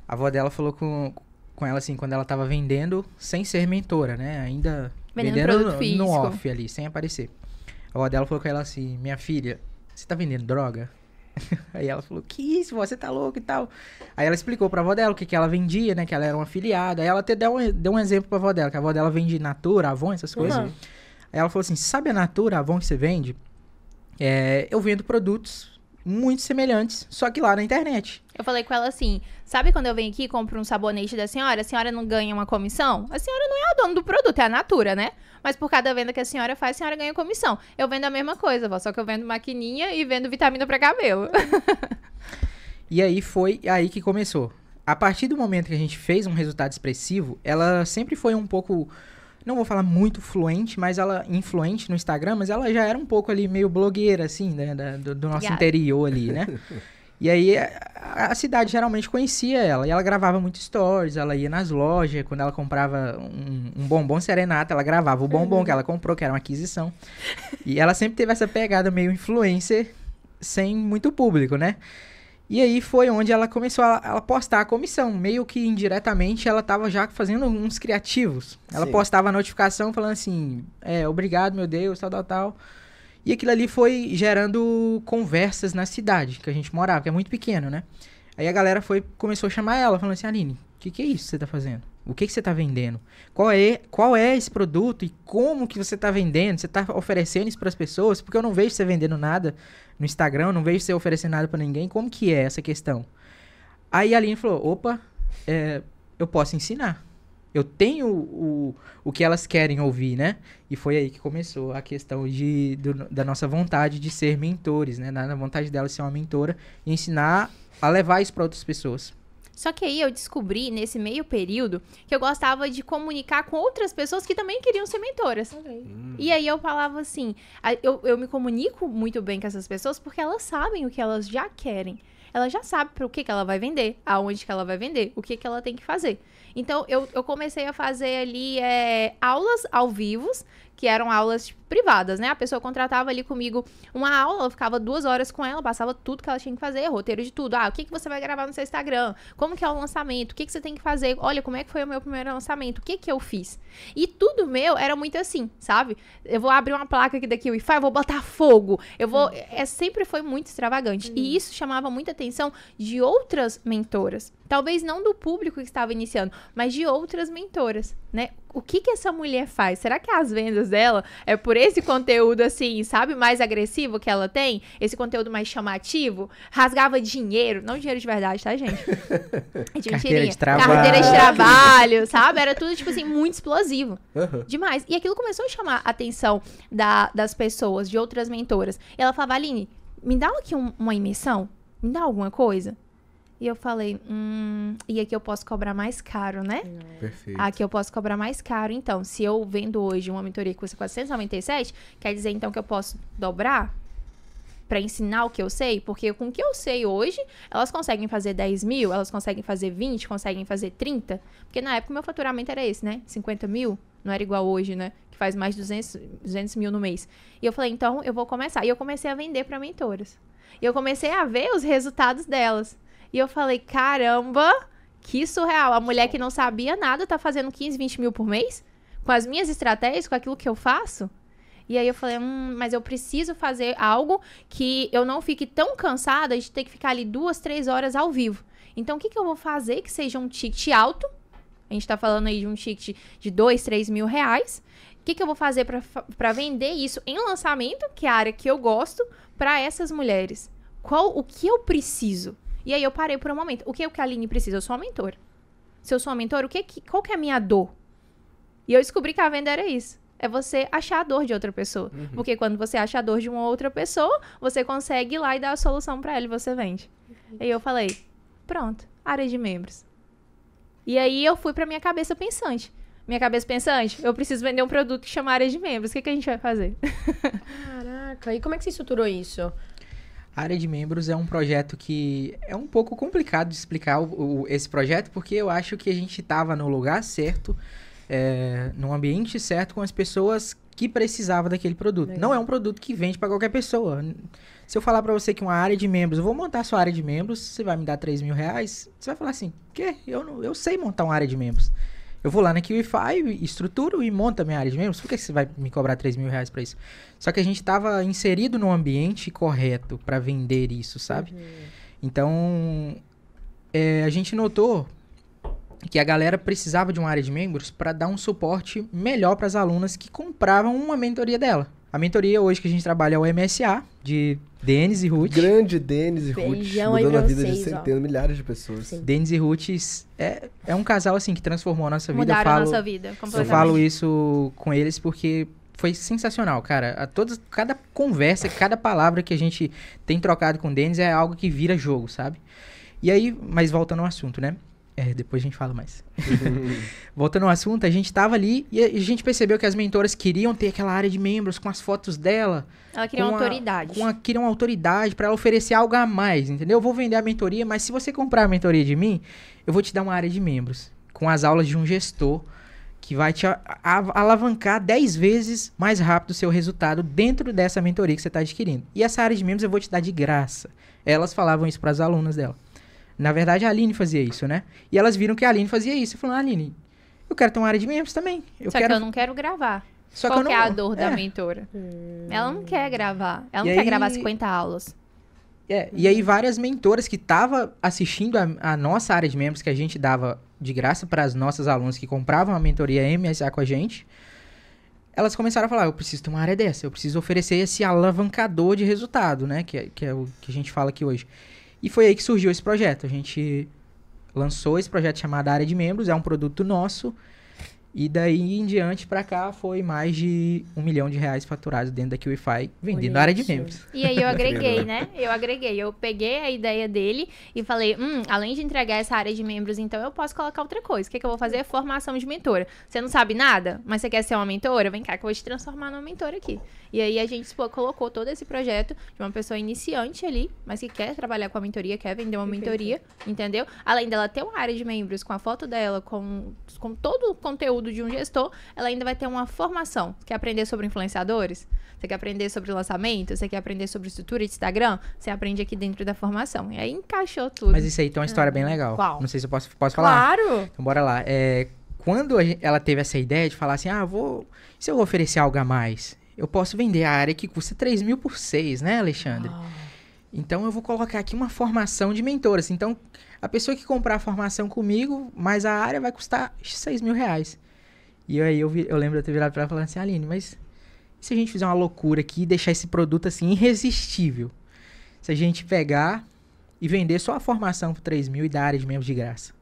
A avó dela falou com ela assim, quando ela tava vendendo sem ser mentora, né? Ainda Vendendo vendendo produto no físico. off ali, sem aparecer. A avó dela falou com ela assim, minha filha, você tá vendendo droga? Aí ela falou, que isso, vó, você tá louco e tal. Aí ela explicou pra avó dela o que ela vendia, né? Que ela era uma afiliada. Aí ela até deu um exemplo pra avó dela, que a avó dela vende Natura, Avon, essas coisas. Uhum. Aí ela falou assim, sabe a Natura, Avon que você vende? Eu vendo produtos muito semelhantes, só que lá na internet. Eu falei com ela assim, sabe quando eu venho aqui e compro um sabonete da senhora, a senhora não ganha uma comissão? A senhora não é a dona do produto, é a Natura, né? Mas por cada venda que a senhora faz, a senhora ganha comissão. Eu vendo a mesma coisa, vó, só que eu vendo maquininha e vendo vitamina pra cabelo. E aí foi aí que começou. A partir do momento que a gente fez um resultado expressivo, ela sempre foi um pouco, não vou falar muito fluente, mas ela influente no Instagram, mas ela já era um pouco ali meio blogueira, assim, né, do nosso Obrigada. interior ali, né? E aí a cidade geralmente conhecia ela, e ela gravava muito stories, ela ia nas lojas, quando ela comprava um bombom serenata, ela gravava o bombom que ela comprou, que era uma aquisição. E ela sempre teve essa pegada meio influencer, sem muito público, né? E aí foi onde ela começou a postar a comissão. Meio que indiretamente ela tava já fazendo uns criativos. Ela Sim. postava a notificação falando assim, obrigado, meu Deus, tal. E aquilo ali foi gerando conversas na cidade que a gente morava, que é muito pequeno, né? Aí a galera começou a chamar ela, falando assim, Aline, o que é isso que você tá fazendo? O que você tá vendendo? Qual é esse produto e como que você tá vendendo? Você tá oferecendo isso pras pessoas? Porque eu não vejo você vendendo nada no Instagram, eu não vejo você oferecendo nada pra ninguém. Como que é essa questão? Aí a Aline falou, opa, eu posso ensinar. Eu tenho o que elas querem ouvir, né? E foi aí que começou a questão da nossa vontade de ser mentores, né? Da vontade dela de ser uma mentora e ensinar a levar isso para outras pessoas. Só que aí eu descobri, nesse meio período, que eu gostava de comunicar com outras pessoas que também queriam ser mentoras. E aí eu falava assim, eu me comunico muito bem com essas pessoas porque elas sabem o que elas já querem. Ela já sabe para o que ela vai vender, aonde que ela vai vender, o que ela tem que fazer. Então, eu comecei a fazer ali aulas ao vivo, que eram aulas privadas, né? A pessoa contratava ali comigo uma aula, eu ficava 2 horas com ela, passava tudo que ela tinha que fazer, roteiro de tudo. O que você vai gravar no seu Instagram? Como que é o lançamento? O que você tem que fazer? Olha, como é que foi o meu primeiro lançamento? O que eu fiz? E tudo meu era muito assim, sabe? Eu vou abrir uma placa aqui daqui, Wi-Fi, eu vou botar fogo. Eu vou... sempre foi muito extravagante. E isso chamava muita atenção de outras mentoras. Talvez não do público que estava iniciando, mas de outras mentoras, né? O que essa mulher faz? Será que as vendas dela é por esse conteúdo, assim, sabe? Mais agressivo que ela tem? Esse conteúdo mais chamativo? Rasgava dinheiro. Não dinheiro de verdade, tá, gente? É Carteira de trabalho. Carteira de trabalho, sabe? Era tudo, tipo assim, muito explosivo. Uhum. Demais. E aquilo começou a chamar a atenção das pessoas, de outras mentoras. E ela falava, Aline, me dá aqui uma imersão? Me dá alguma coisa? E eu falei, e aqui eu posso cobrar mais caro, né? Perfeito. Aqui eu posso cobrar mais caro. Então, se eu vendo hoje uma mentoria que custa 497, quer dizer, então, que eu posso dobrar pra ensinar o que eu sei? Porque com o que eu sei hoje, elas conseguem fazer 10 mil, elas conseguem fazer 20, conseguem fazer 30. Porque na época o meu faturamento era esse, né? 50 mil, não era igual hoje, né? Que faz mais de 200 mil no mês. E eu falei, então, eu vou começar. E eu comecei a vender pra mentoras. E eu comecei a ver os resultados delas. E eu falei, caramba, que surreal. A mulher que não sabia nada tá fazendo 15, 20 mil por mês? Com as minhas estratégias, com aquilo que eu faço? E aí eu falei, mas eu preciso fazer algo que eu não fique tão cansada de ter que ficar ali 2, 3 horas ao vivo. Então, o que eu vou fazer que seja um ticket alto? A gente tá falando aí de um ticket de 2, 3 mil reais. O que eu vou fazer pra vender isso em lançamento, que é a área que eu gosto, pra essas mulheres? O que eu preciso? E aí eu parei por um momento. O que a Aline precisa? Eu sou uma mentora. Se eu sou uma mentora, qual que é a minha dor? E eu descobri que a venda era isso. É você achar a dor de outra pessoa. Porque quando você acha a dor de uma outra pessoa, você consegue ir lá e dar a solução pra ela e você vende. Aí eu falei, pronto, área de membros. E aí eu fui pra minha cabeça pensante. Minha cabeça pensante, eu preciso vender um produto que chama área de membros. O que a gente vai fazer? Caraca, e como é que você estruturou isso? A área de membros é um projeto que é um pouco complicado de explicar esse projeto, porque eu acho que a gente estava no lugar certo, no ambiente certo, com as pessoas que precisavam daquele produto. Legal. Não é um produto que vende para qualquer pessoa. Se eu falar para você que uma área de membros, eu vou montar a sua área de membros, você vai me dar R$3.000, você vai falar assim, quê? Eu sei montar uma área de membros. Eu vou lá na QIFI, estruturo e monto a minha área de membros. Por que você vai me cobrar R$3.000 para isso? Só que a gente estava inserido no ambiente correto para vender isso, sabe? Então, a gente notou que a galera precisava de uma área de membros para dar um suporte melhor para as alunas que compravam uma mentoria dela. A mentoria hoje que a gente trabalha é o MSA, de Denis e Ruth. Grande Denis e Ruth, Beijão aí mudando a pra vida de vocês, ó. centenas, milhares de pessoas. Sim. Denis e Ruth é um casal assim que transformou a nossa vida. Mudaram a nossa vida Eu completamente. falo isso com eles porque foi sensacional, cara. Cada conversa, cada palavra que a gente tem trocado com o Denis é algo que vira jogo, sabe? E aí, mas voltando ao assunto, né? Depois a gente fala mais. Voltando ao assunto, a gente tava ali e a gente percebeu que as mentoras queriam ter aquela área de membros com as fotos dela. Ela queria uma autoridade. Queria uma autoridade pra ela oferecer algo a mais, entendeu? Eu vou vender a mentoria, mas se você comprar a mentoria de mim, eu vou te dar uma área de membros. Com as aulas de um gestor que vai te alavancar 10 vezes mais rápido o seu resultado dentro dessa mentoria que você está adquirindo. E essa área de membros eu vou te dar de graça. Elas falavam isso para as alunas dela. Na verdade, a Aline fazia isso, né? E elas viram que a Aline fazia isso. E falaram, Aline, eu quero ter uma área de membros também. Só que eu não quero gravar. Qual que é a dor da mentora? Ela não quer gravar. Ela não quer gravar 50 aulas. E aí várias mentoras que estavam assistindo a nossa área de membros que a gente dava de graça para as nossas alunas que compravam a mentoria MSA com a gente, elas começaram a falar, eu preciso ter uma área dessa, eu preciso oferecer esse alavancador de resultado, né? Que é o que a gente fala aqui hoje. E foi aí que surgiu esse projeto. A gente lançou esse projeto chamado Área de Membros, é um produto nosso. E daí em diante pra cá foi mais de R$1 milhão faturados dentro da QIFI, vendendo a área de membros. E aí eu agreguei, né? Eu peguei a ideia dele e falei, além de entregar essa área de membros, então eu posso colocar outra coisa. O que eu vou fazer? Formação de mentora. Você não sabe nada, mas você quer ser uma mentora? Vem cá que eu vou te transformar numa mentora aqui. E aí a gente colocou todo esse projeto de uma pessoa iniciante ali, mas que quer trabalhar com a mentoria, quer vender uma mentoria, entendeu? Além dela ter uma área de membros com a foto dela, com todo o conteúdo de um gestor, ela ainda vai ter uma formação. Você quer aprender sobre influenciadores? Você quer aprender sobre lançamento? Você quer aprender sobre estrutura de Instagram? Você aprende aqui dentro da formação. E aí encaixou tudo. Mas isso aí tem uma história bem legal. Qual? Não sei se eu posso falar. Claro! Então bora lá. Quando ela teve essa ideia de falar assim, se eu oferecer algo a mais, eu posso vender a área que custa 3 mil por 6, né, Alexandre? Então eu vou colocar aqui uma formação de mentoras. Então a pessoa que comprar a formação comigo, mais a área vai custar R$6.000. E aí eu lembro de eu ter virado pra ela falando assim, Aline, mas e se a gente fizer uma loucura aqui e deixar esse produto assim irresistível? Se a gente pegar e vender só a formação por 3 mil e dar a área de membros de graça?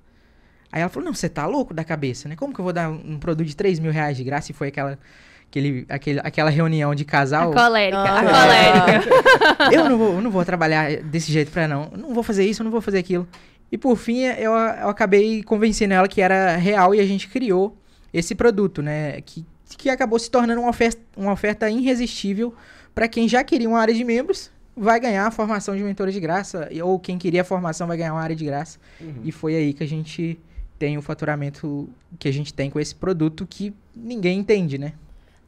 Aí ela falou, não, você tá louco da cabeça, né? Como que eu vou dar um produto de 3 mil reais de graça? E foi aquela reunião de casal. A colérica. Eu não vou trabalhar desse jeito não vou fazer isso, eu não vou fazer aquilo. E por fim, eu acabei convencendo ela que era real e a gente criou esse produto, né? Que acabou se tornando uma oferta irresistível para quem já queria uma área de membros, vai ganhar a formação de mentora de graça, ou quem queria a formação vai ganhar uma área de graça. E foi aí que a gente tem o faturamento que a gente tem com esse produto que ninguém entende, né?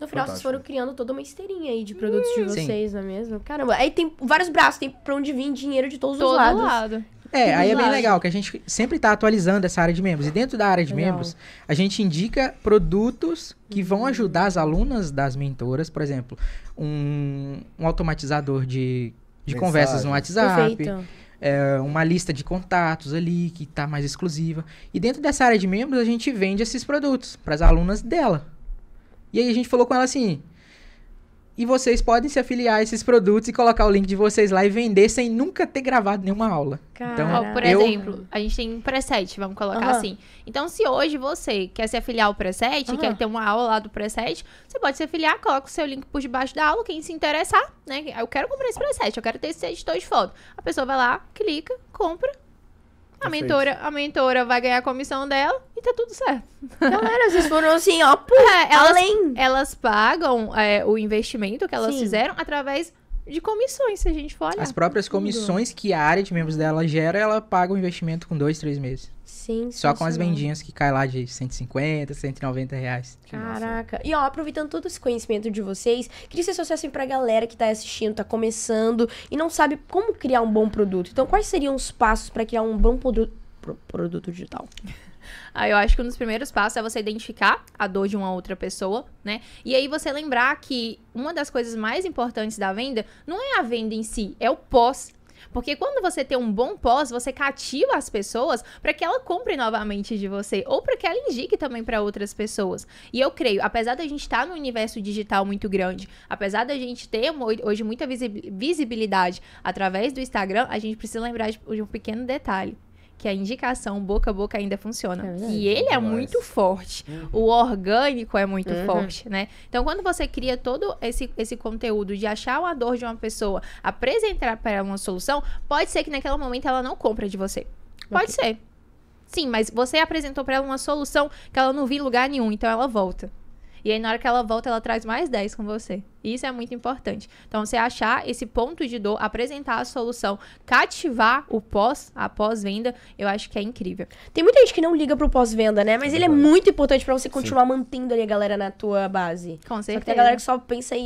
No final, Fantástico. vocês foram criando toda uma esteirinha aí de produtos de vocês, não é mesmo? Caramba, aí tem vários braços, tem pra onde vir dinheiro de todos os Todo lados. lado. Aí é bem lados. legal que a gente sempre tá atualizando essa área de membros. E dentro da área de Legal. membros, a gente indica produtos que vão ajudar as alunas das mentoras, por exemplo, um automatizador de conversas no WhatsApp, Perfeito. uma lista de contatos ali que tá mais exclusiva. E dentro dessa área de membros, a gente vende esses produtos para as alunas dela. E aí a gente falou com ela assim, E vocês podem se afiliar a esses produtos e colocar o link de vocês lá e vender sem nunca ter gravado nenhuma aula. Então, Ó, por exemplo, a gente tem um preset, vamos colocar assim. Então, se hoje você quer se afiliar ao preset, quer ter uma aula lá do preset, você pode se afiliar, coloca o seu link por debaixo da aula, quem se interessar, né? Eu quero comprar esse preset, eu quero ter esse editor de foto. A pessoa vai lá, clica, compra. A mentora vai ganhar a comissão dela e tá tudo certo. Galera, vocês foram assim, ó, elas pagam o investimento que elas fizeram através de comissões, se a gente for olhar. As próprias comissões que a área de membros dela gera, ela paga o investimento com 2, 3 meses. Sim. Só com as vendinhas que cai lá de 150, 190 reais. Caraca. E ó, aproveitando todo esse conhecimento de vocês, queria que vocês associassem pra galera que tá assistindo, tá começando e não sabe como criar um bom produto. Então, quais seriam os passos pra criar um bom produto digital? Eu acho que um dos primeiros passos é você identificar a dor de uma outra pessoa, né? E aí você lembrar que uma das coisas mais importantes da venda não é a venda em si, é o pós. Porque quando você tem um bom pós, você cativa as pessoas para que ela compre novamente de você ou para que ela indique também para outras pessoas. E eu creio, apesar da gente estar num universo digital muito grande, apesar da gente ter hoje muita visibilidade através do Instagram, a gente precisa lembrar de um pequeno detalhe. Que a indicação boca a boca ainda funciona. E ele é muito forte. O orgânico é muito forte, né? Então, quando você cria todo esse conteúdo de achar uma dor de uma pessoa, apresentar para ela uma solução, pode ser que naquele momento ela não compre de você. Pode ser. Sim, mas você apresentou para ela uma solução que ela não viu em lugar nenhum, então ela volta. E aí, na hora que ela volta, ela traz mais 10 com você. Isso é muito importante. Então, você achar esse ponto de dor, apresentar a solução, cativar a pós-venda, eu acho que é incrível. Tem muita gente que não liga pro pós-venda, né? Mas ele é muito importante pra você continuar mantendo ali a galera na tua base. Com certeza. Só que tem a galera que só pensa em,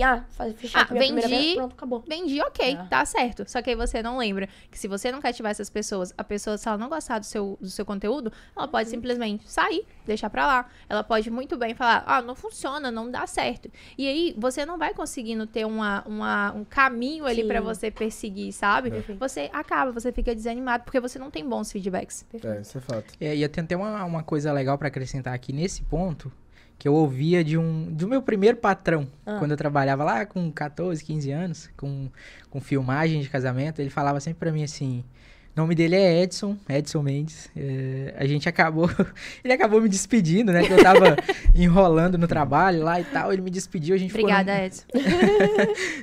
fechar a minha primeira venda, pronto, acabou. Vendi, ok, tá certo. Só que aí você não lembra que se você não cativar essas pessoas, a pessoa, se ela não gostar do seu conteúdo, ela pode simplesmente sair, deixar pra lá. Ela pode muito bem falar, não funciona, não dá certo. E aí, você não vai conseguindo ter um caminho ali pra você perseguir, sabe? Você fica desanimado, porque você não tem bons feedbacks. Isso é fato. E eu tenho até uma coisa legal pra acrescentar aqui nesse ponto, que eu ouvia do meu primeiro patrão, quando eu trabalhava lá com 14, 15 anos, com filmagem de casamento. Ele falava sempre pra mim assim... O nome dele é Edson Mendes. Ele acabou me despedindo, né? Que eu tava enrolando no trabalho lá e tal. Ele me despediu, a gente Obrigada, Edson.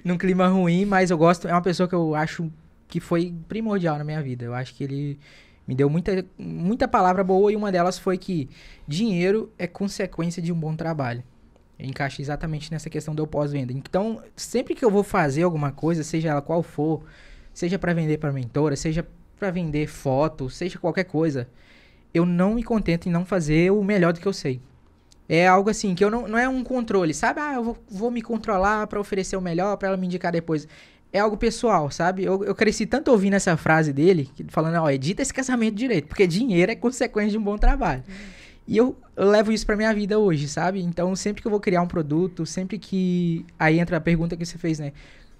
Num clima ruim, mas eu gosto. É uma pessoa que eu acho que foi primordial na minha vida. Eu acho que ele me deu muita palavra boa e uma delas foi que dinheiro é consequência de um bom trabalho. Eu encaixo exatamente nessa questão do pós-venda. Então, sempre que eu vou fazer alguma coisa, seja ela qual for, seja para vender para mentora, seja para vender foto, seja qualquer coisa, eu não me contento em não fazer o melhor do que eu sei. É algo assim, que eu não é um controle, sabe? Eu vou me controlar para oferecer o melhor, para ela me indicar depois. É algo pessoal, sabe? Eu cresci tanto ouvindo essa frase dele, falando, edita esse casamento direito, porque dinheiro é consequência de um bom trabalho. E eu levo isso pra minha vida hoje, sabe? Então, sempre que eu vou criar um produto, sempre que... Aí entra a pergunta que você fez, né?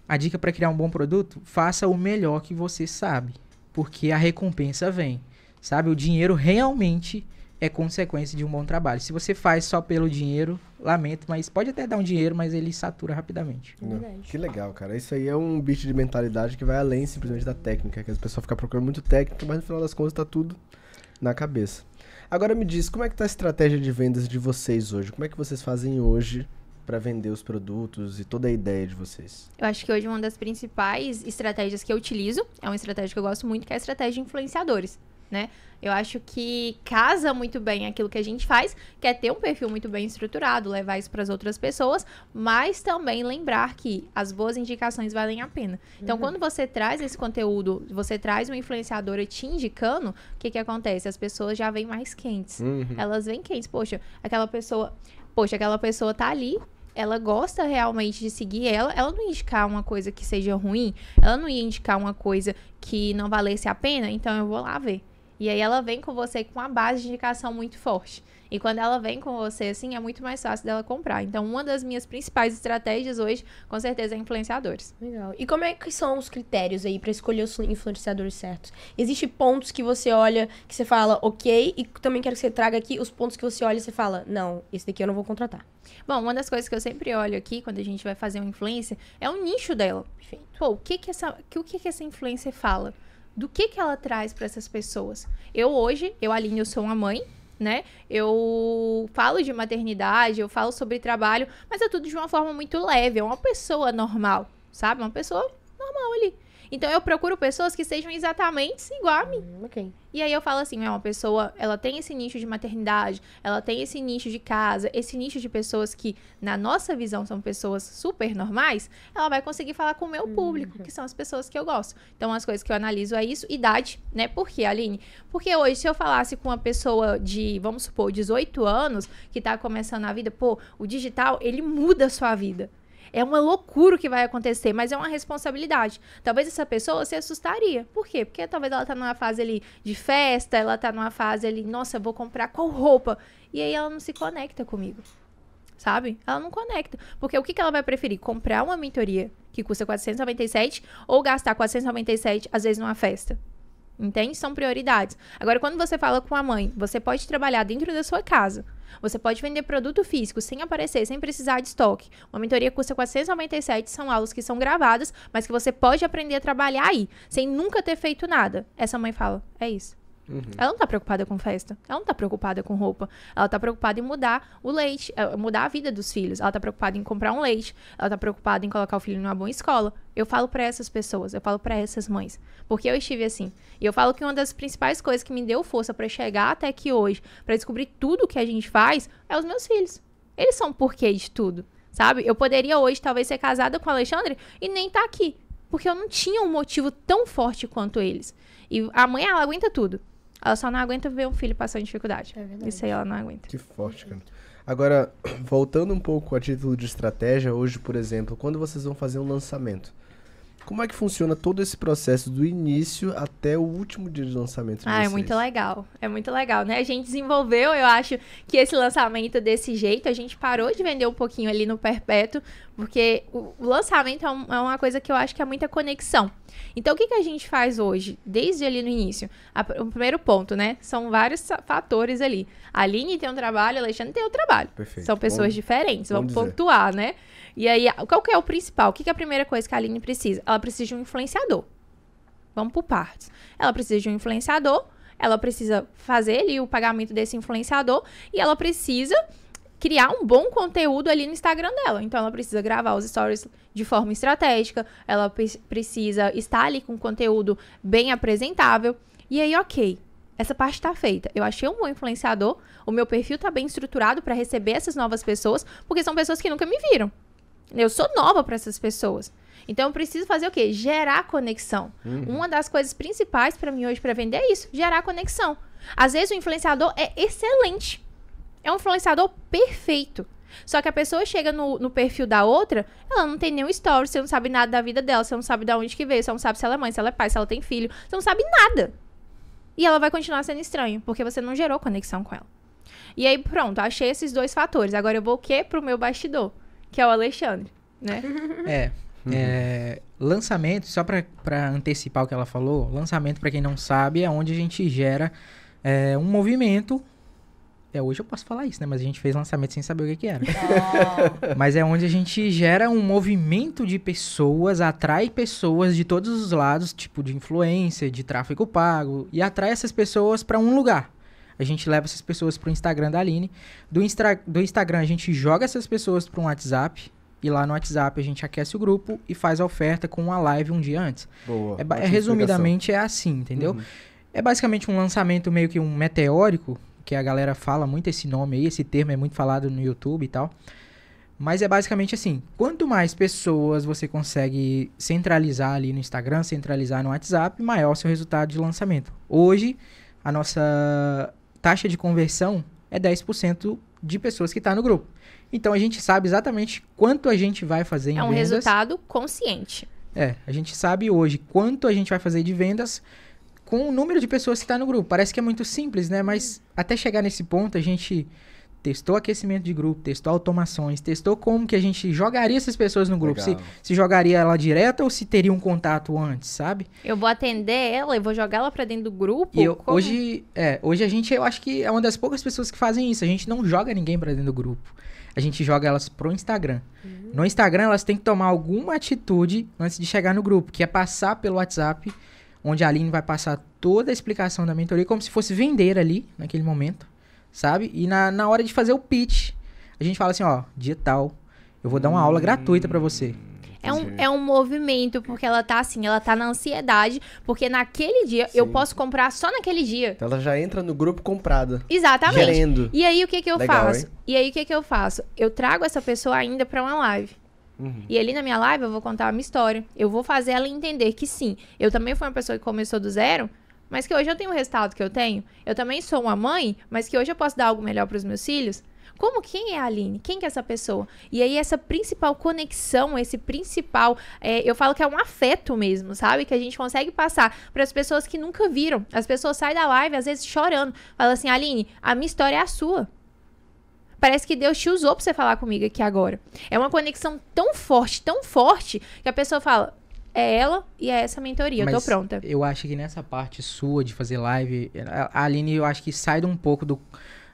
A dica para criar um bom produto, faça o melhor que você sabe. Porque a recompensa vem, sabe? O dinheiro realmente é consequência de um bom trabalho. Se você faz só pelo dinheiro, lamento, mas pode até dar um dinheiro, mas ele satura rapidamente. Que legal, cara. Isso aí é um bicho de mentalidade que vai além simplesmente da técnica, que as pessoas ficam procurando muito técnica, mas no final das contas tá tudo na cabeça. Agora me diz, como é que tá a estratégia de vendas de vocês hoje? Como é que vocês fazem hoje para vender os produtos e toda a ideia de vocês? Eu acho que hoje uma das principais estratégias que eu utilizo, é uma estratégia que eu gosto muito, que é a estratégia de influenciadores, né? Eu acho que casa muito bem aquilo que a gente faz, que é ter um perfil muito bem estruturado, levar isso para as outras pessoas, mas também lembrar que as boas indicações valem a pena. Então, quando você traz esse conteúdo, você traz uma influenciadora te indicando, o que acontece? As pessoas já vêm mais quentes. Elas vêm quentes. Poxa, aquela pessoa tá ali, ela gosta realmente de seguir ela não ia indicar uma coisa que seja ruim, ela não ia indicar uma coisa que não valesse a pena, então eu vou lá ver. E aí ela vem com você com uma base de indicação muito forte. E quando ela vem com você, assim, é muito mais fácil dela comprar. Então, uma das minhas principais estratégias hoje, com certeza, é influenciadores. Legal. E como é que são os critérios aí pra escolher os influenciadores certos? Existem pontos que você olha, que você fala, ok, e também quero que você traga aqui os pontos que você olha e você fala, não, esse daqui eu não vou contratar. Bom, uma das coisas que eu sempre olho aqui, quando a gente vai fazer uma influência, é o nicho dela. Perfeito. Pô, o que essa influencer fala? Do que ela traz para essas pessoas? Eu, Aline, eu sou uma mãe, né? Eu falo de maternidade, eu falo sobre trabalho, mas é tudo de uma forma muito leve. É uma pessoa normal, sabe? Uma pessoa normal ali. Então, eu procuro pessoas que sejam exatamente igual a mim. Ok. E aí eu falo assim, é uma pessoa, ela tem esse nicho de maternidade, ela tem esse nicho de casa, esse nicho de pessoas que, na nossa visão, são pessoas super normais, ela vai conseguir falar com o meu público, que são as pessoas que eu gosto. Então, as coisas que eu analiso é isso, idade, né? Por quê, Aline? Porque hoje, se eu falasse com uma pessoa de, vamos supor, 18 anos, que tá começando a vida, pô, o digital, ele muda a sua vida. É uma loucura o que vai acontecer, mas é uma responsabilidade. Talvez essa pessoa se assustaria. Por quê? Porque talvez ela tá numa fase ali de festa, ela tá numa fase ali, nossa, eu vou comprar qual roupa? E aí ela não se conecta comigo, sabe? Ela não conecta. Porque o que ela vai preferir? Comprar uma mentoria que custa 497 ou gastar 497, às vezes, numa festa? Entende? São prioridades. Agora, quando você fala com a mãe, você pode trabalhar dentro da sua casa. Você pode vender produto físico sem aparecer, sem precisar de estoque. Uma mentoria custa 497, são aulas que são gravadas, mas que você pode aprender a trabalhar aí, sem nunca ter feito nada. Essa mãe fala, é isso. Ela não tá preocupada com festa, ela não tá preocupada com roupa, ela tá preocupada em mudar o leite, mudar a vida dos filhos, ela tá preocupada em comprar um leite, ela tá preocupada em colocar o filho numa boa escola. Eu falo pra essas pessoas, eu falo pra essas mães, porque eu estive assim. E eu falo que uma das principais coisas que me deu força pra chegar até aqui hoje, pra descobrir tudo que a gente faz, é os meus filhos. Eles são o porquê de tudo, sabe? Eu poderia hoje talvez ser casada com o Alexandre e nem tá aqui, porque eu não tinha um motivo tão forte quanto eles. E a mãe, ela aguenta tudo. Ela só não aguenta ver um filho passando dificuldade. É verdade. Isso aí ela não aguenta. Que forte, cara. Agora, voltando um pouco a título de estratégia, hoje, por exemplo, quando vocês vão fazer um lançamento, como é que funciona todo esse processo do início até o último dia de lançamento de vocês? É muito legal. É muito legal, né? A gente desenvolveu, eu acho, que esse lançamento desse jeito, a gente parou de vender um pouquinho ali no Perpétuo, porque o lançamento é uma coisa que eu acho que é muita conexão. Então, o que a gente faz hoje, desde ali no início? O primeiro ponto, né? São vários fatores ali. A Aline tem um trabalho, a Alexandre tem outro trabalho. Perfeito. São pessoas diferentes, vamos dizer. pontuar, né? E aí, qual que é o principal? O que é a primeira coisa que a Aline precisa? Ela precisa de um influenciador. Vamos por partes. Ela precisa de um influenciador, ela precisa fazer ali o pagamento desse influenciador e ela precisa criar um bom conteúdo ali no Instagram dela. Então, ela precisa gravar os stories de forma estratégica, ela precisa estar ali com conteúdo bem apresentável. E aí, ok, essa parte tá feita. Eu achei um bom influenciador, o meu perfil tá bem estruturado para receber essas novas pessoas, porque são pessoas que nunca me viram. Eu sou nova para essas pessoas. Então, eu preciso fazer o quê? Gerar conexão. Uma das coisas principais para mim hoje para vender é isso, gerar conexão. Às vezes, o influenciador é excelente. É um influenciador perfeito. Só que a pessoa chega no perfil da outra, ela não tem nenhum story, você não sabe nada da vida dela, você não sabe de onde que veio, você não sabe se ela é mãe, se ela é pai, se ela tem filho, você não sabe nada. E ela vai continuar sendo estranha, porque você não gerou conexão com ela. E aí, pronto, achei esses dois fatores. Agora eu vou o quê? Pro meu bastidor, que é o Alexandre, né? Lançamento, só pra antecipar o que ela falou, lançamento, pra quem não sabe, é onde a gente gera um movimento. Hoje eu posso falar isso, né? Mas a gente fez lançamento sem saber o que era. Mas é onde a gente gera um movimento de pessoas, atrai pessoas de todos os lados, tipo de influência, de tráfego pago, e atrai essas pessoas para um lugar. A gente leva essas pessoas pro Instagram da Aline. Do Instagram a gente joga essas pessoas para um WhatsApp, e lá no WhatsApp a gente aquece o grupo e faz a oferta com uma live um dia antes. Boa. Resumidamente é assim, entendeu? É basicamente um lançamento meio que um meteórico, que a galera fala muito esse nome aí, esse termo é muito falado no YouTube e tal. Mas é basicamente assim, quanto mais pessoas você consegue centralizar ali no Instagram, centralizar no WhatsApp, maior o seu resultado de lançamento. Hoje, a nossa taxa de conversão é 10% de pessoas que estão no grupo. Então, a gente sabe exatamente quanto a gente vai fazer em vendas. É um resultado consciente. A gente sabe hoje quanto a gente vai fazer de vendas, com o número de pessoas que tá no grupo. Parece que é muito simples, né? Mas até chegar nesse ponto, a gente testou aquecimento de grupo, testou automações, testou como que a gente jogaria essas pessoas no grupo. Se jogaria ela direto ou se teria um contato antes, sabe? Eu vou atender ela e vou jogar ela pra dentro do grupo? E hoje a gente, eu acho que é uma das poucas pessoas que fazem isso. A gente não joga ninguém pra dentro do grupo. A gente joga elas pro Instagram. No Instagram, elas têm que tomar alguma atitude antes de chegar no grupo, que é passar pelo WhatsApp, onde a Aline vai passar toda a explicação da mentoria, como se fosse vender ali, naquele momento, sabe? E na hora de fazer o pitch, a gente fala assim, ó, dia tal, eu vou dar uma aula gratuita pra você. É um movimento, porque ela tá assim, ela tá na ansiedade, porque naquele dia eu posso comprar só naquele dia. Então ela já entra no grupo comprada. Exatamente. Gerendo. E aí o que eu Legal, faço? hein? E aí o que eu faço? Eu trago essa pessoa ainda pra uma live. E ali na minha live eu vou contar a minha história. Eu vou fazer ela entender que sim, eu também fui uma pessoa que começou do zero, mas que hoje eu tenho o resultado que eu tenho. Eu também sou uma mãe, mas que hoje eu posso dar algo melhor pros meus filhos. Quem é a Aline? Quem que é essa pessoa? E aí essa principal conexão, esse principal, eu falo que é um afeto mesmo, sabe? Que a gente consegue passar para as pessoas que nunca viram. As pessoas saem da live, às vezes chorando. Falam assim, Aline, a minha história é a sua. Parece que Deus te usou pra você falar comigo aqui agora. É uma conexão tão forte, que a pessoa fala, é ela e é essa mentoria, eu tô pronta. Eu acho que nessa parte sua de fazer live, a Aline, eu acho que sai um pouco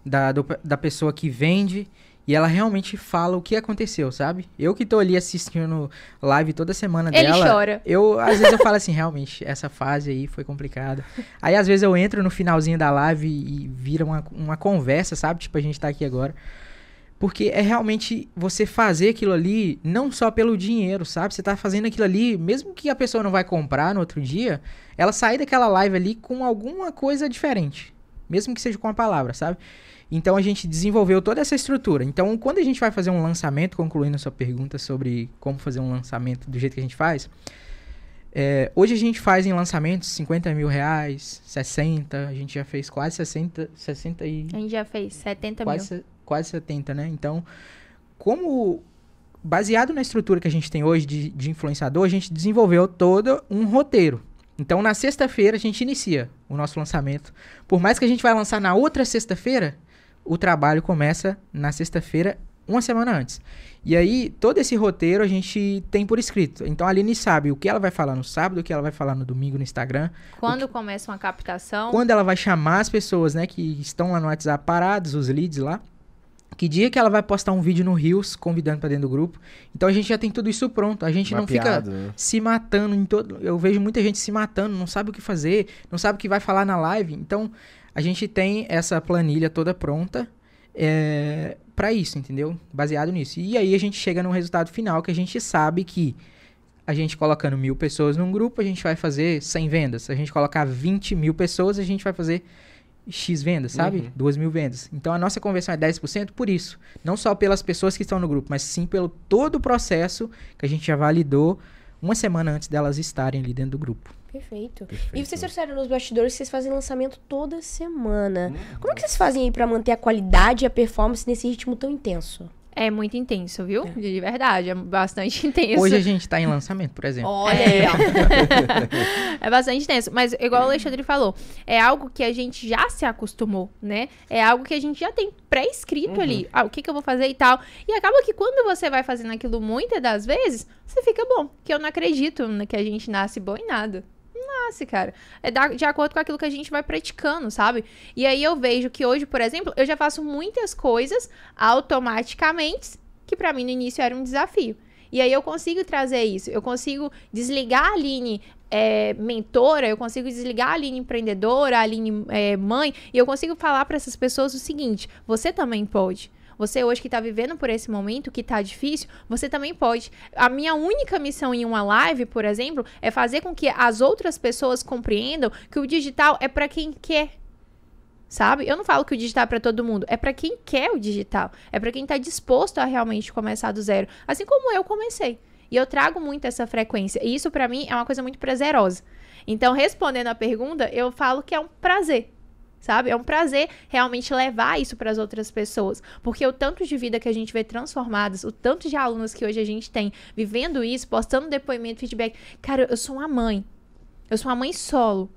da pessoa que vende e ela realmente fala o que aconteceu, sabe? Eu que tô ali assistindo live toda semana dela. Ele chora. Às vezes eu falo assim, realmente, essa fase aí foi complicada. Aí às vezes eu entro no finalzinho da live e vira uma conversa, sabe? Tipo, a gente tá aqui agora. Porque é realmente você fazer aquilo ali, não só pelo dinheiro, sabe? Você tá fazendo aquilo ali, mesmo que a pessoa não vai comprar no outro dia, ela sair daquela live ali com alguma coisa diferente. Mesmo que seja com a palavra, sabe? Então a gente desenvolveu toda essa estrutura. Então quando a gente vai fazer um lançamento, concluindo a sua pergunta sobre como fazer um lançamento do jeito que a gente faz, hoje a gente faz em lançamentos 50 mil reais, 60, a gente já fez quase 60 e... A gente já fez 70 mil. Quase 70, né? Então, baseado na estrutura que a gente tem hoje de influenciador, a gente desenvolveu todo um roteiro. Então, na sexta-feira, a gente inicia o nosso lançamento. Por mais que a gente vai lançar na outra sexta-feira, o trabalho começa na sexta-feira, uma semana antes. E aí, todo esse roteiro a gente tem por escrito. Então, a Aline sabe o que ela vai falar no sábado, o que ela vai falar no domingo no Instagram. Quando começa uma captação. Quando ela vai chamar as pessoas, né, que estão lá no WhatsApp parados, os leads lá. Que dia que ela vai postar um vídeo no Reels convidando pra dentro do grupo. Então a gente já tem tudo isso pronto. A gente Mapeado, não fica né? se matando em todo... Eu vejo muita gente se matando, não sabe o que fazer, não sabe o que vai falar na live. Então a gente tem essa planilha toda pronta pra isso, entendeu? Baseado nisso. E aí a gente chega no resultado final que a gente sabe que a gente colocando 1.000 pessoas num grupo, a gente vai fazer 100 vendas. Se a gente colocar 20 mil pessoas, a gente vai fazer X vendas, sabe? 2.000 vendas. Então a nossa conversão é 10% por isso. Não só pelas pessoas que estão no grupo, mas sim pelo todo o processo que a gente já validou uma semana antes delas estarem ali dentro do grupo. Perfeito. E vocês trouxeram nos bastidores que vocês fazem lançamento toda semana. Como é que vocês fazem aí pra manter a qualidade e a performance nesse ritmo tão intenso? É muito intenso, viu? De verdade, é bastante intenso. Hoje a gente tá em lançamento, por exemplo. Olha aí, ó. É bastante intenso. Mas, igual o Alexandre falou, é algo que a gente já se acostumou, né? É algo que a gente já tem pré-escrito ali. O que eu vou fazer e tal. E acaba que quando você vai fazendo aquilo muitas das vezes, você fica bom. Que eu não acredito que a gente nasce bom em nada. Nasce, cara. É de acordo com aquilo que a gente vai praticando, sabe? E aí eu vejo que hoje, por exemplo, eu já faço muitas coisas automaticamente, que pra mim no início era um desafio. E aí eu consigo trazer isso. Eu consigo desligar a Aline mentora, eu consigo desligar a Aline empreendedora, a Aline mãe, e eu consigo falar pra essas pessoas o seguinte: você também pode. Você hoje que tá vivendo por esse momento, que tá difícil, você também pode. A minha única missão em uma live, por exemplo, é fazer com que as outras pessoas compreendam que o digital é pra quem quer. Sabe? Eu não falo que o digital é pra todo mundo, é pra quem quer o digital. É pra quem tá disposto a realmente começar do zero. Assim como eu comecei. E eu trago muito essa frequência. E isso pra mim é uma coisa muito prazerosa. Então, respondendo a pergunta, eu falo que é um prazer. Sabe? É um prazer realmente levar isso para as outras pessoas. Porque o tanto de vida que a gente vê transformadas, o tanto de alunos que hoje a gente tem vivendo isso, postando depoimento, feedback. Cara, eu sou uma mãe. Eu sou uma mãe solo.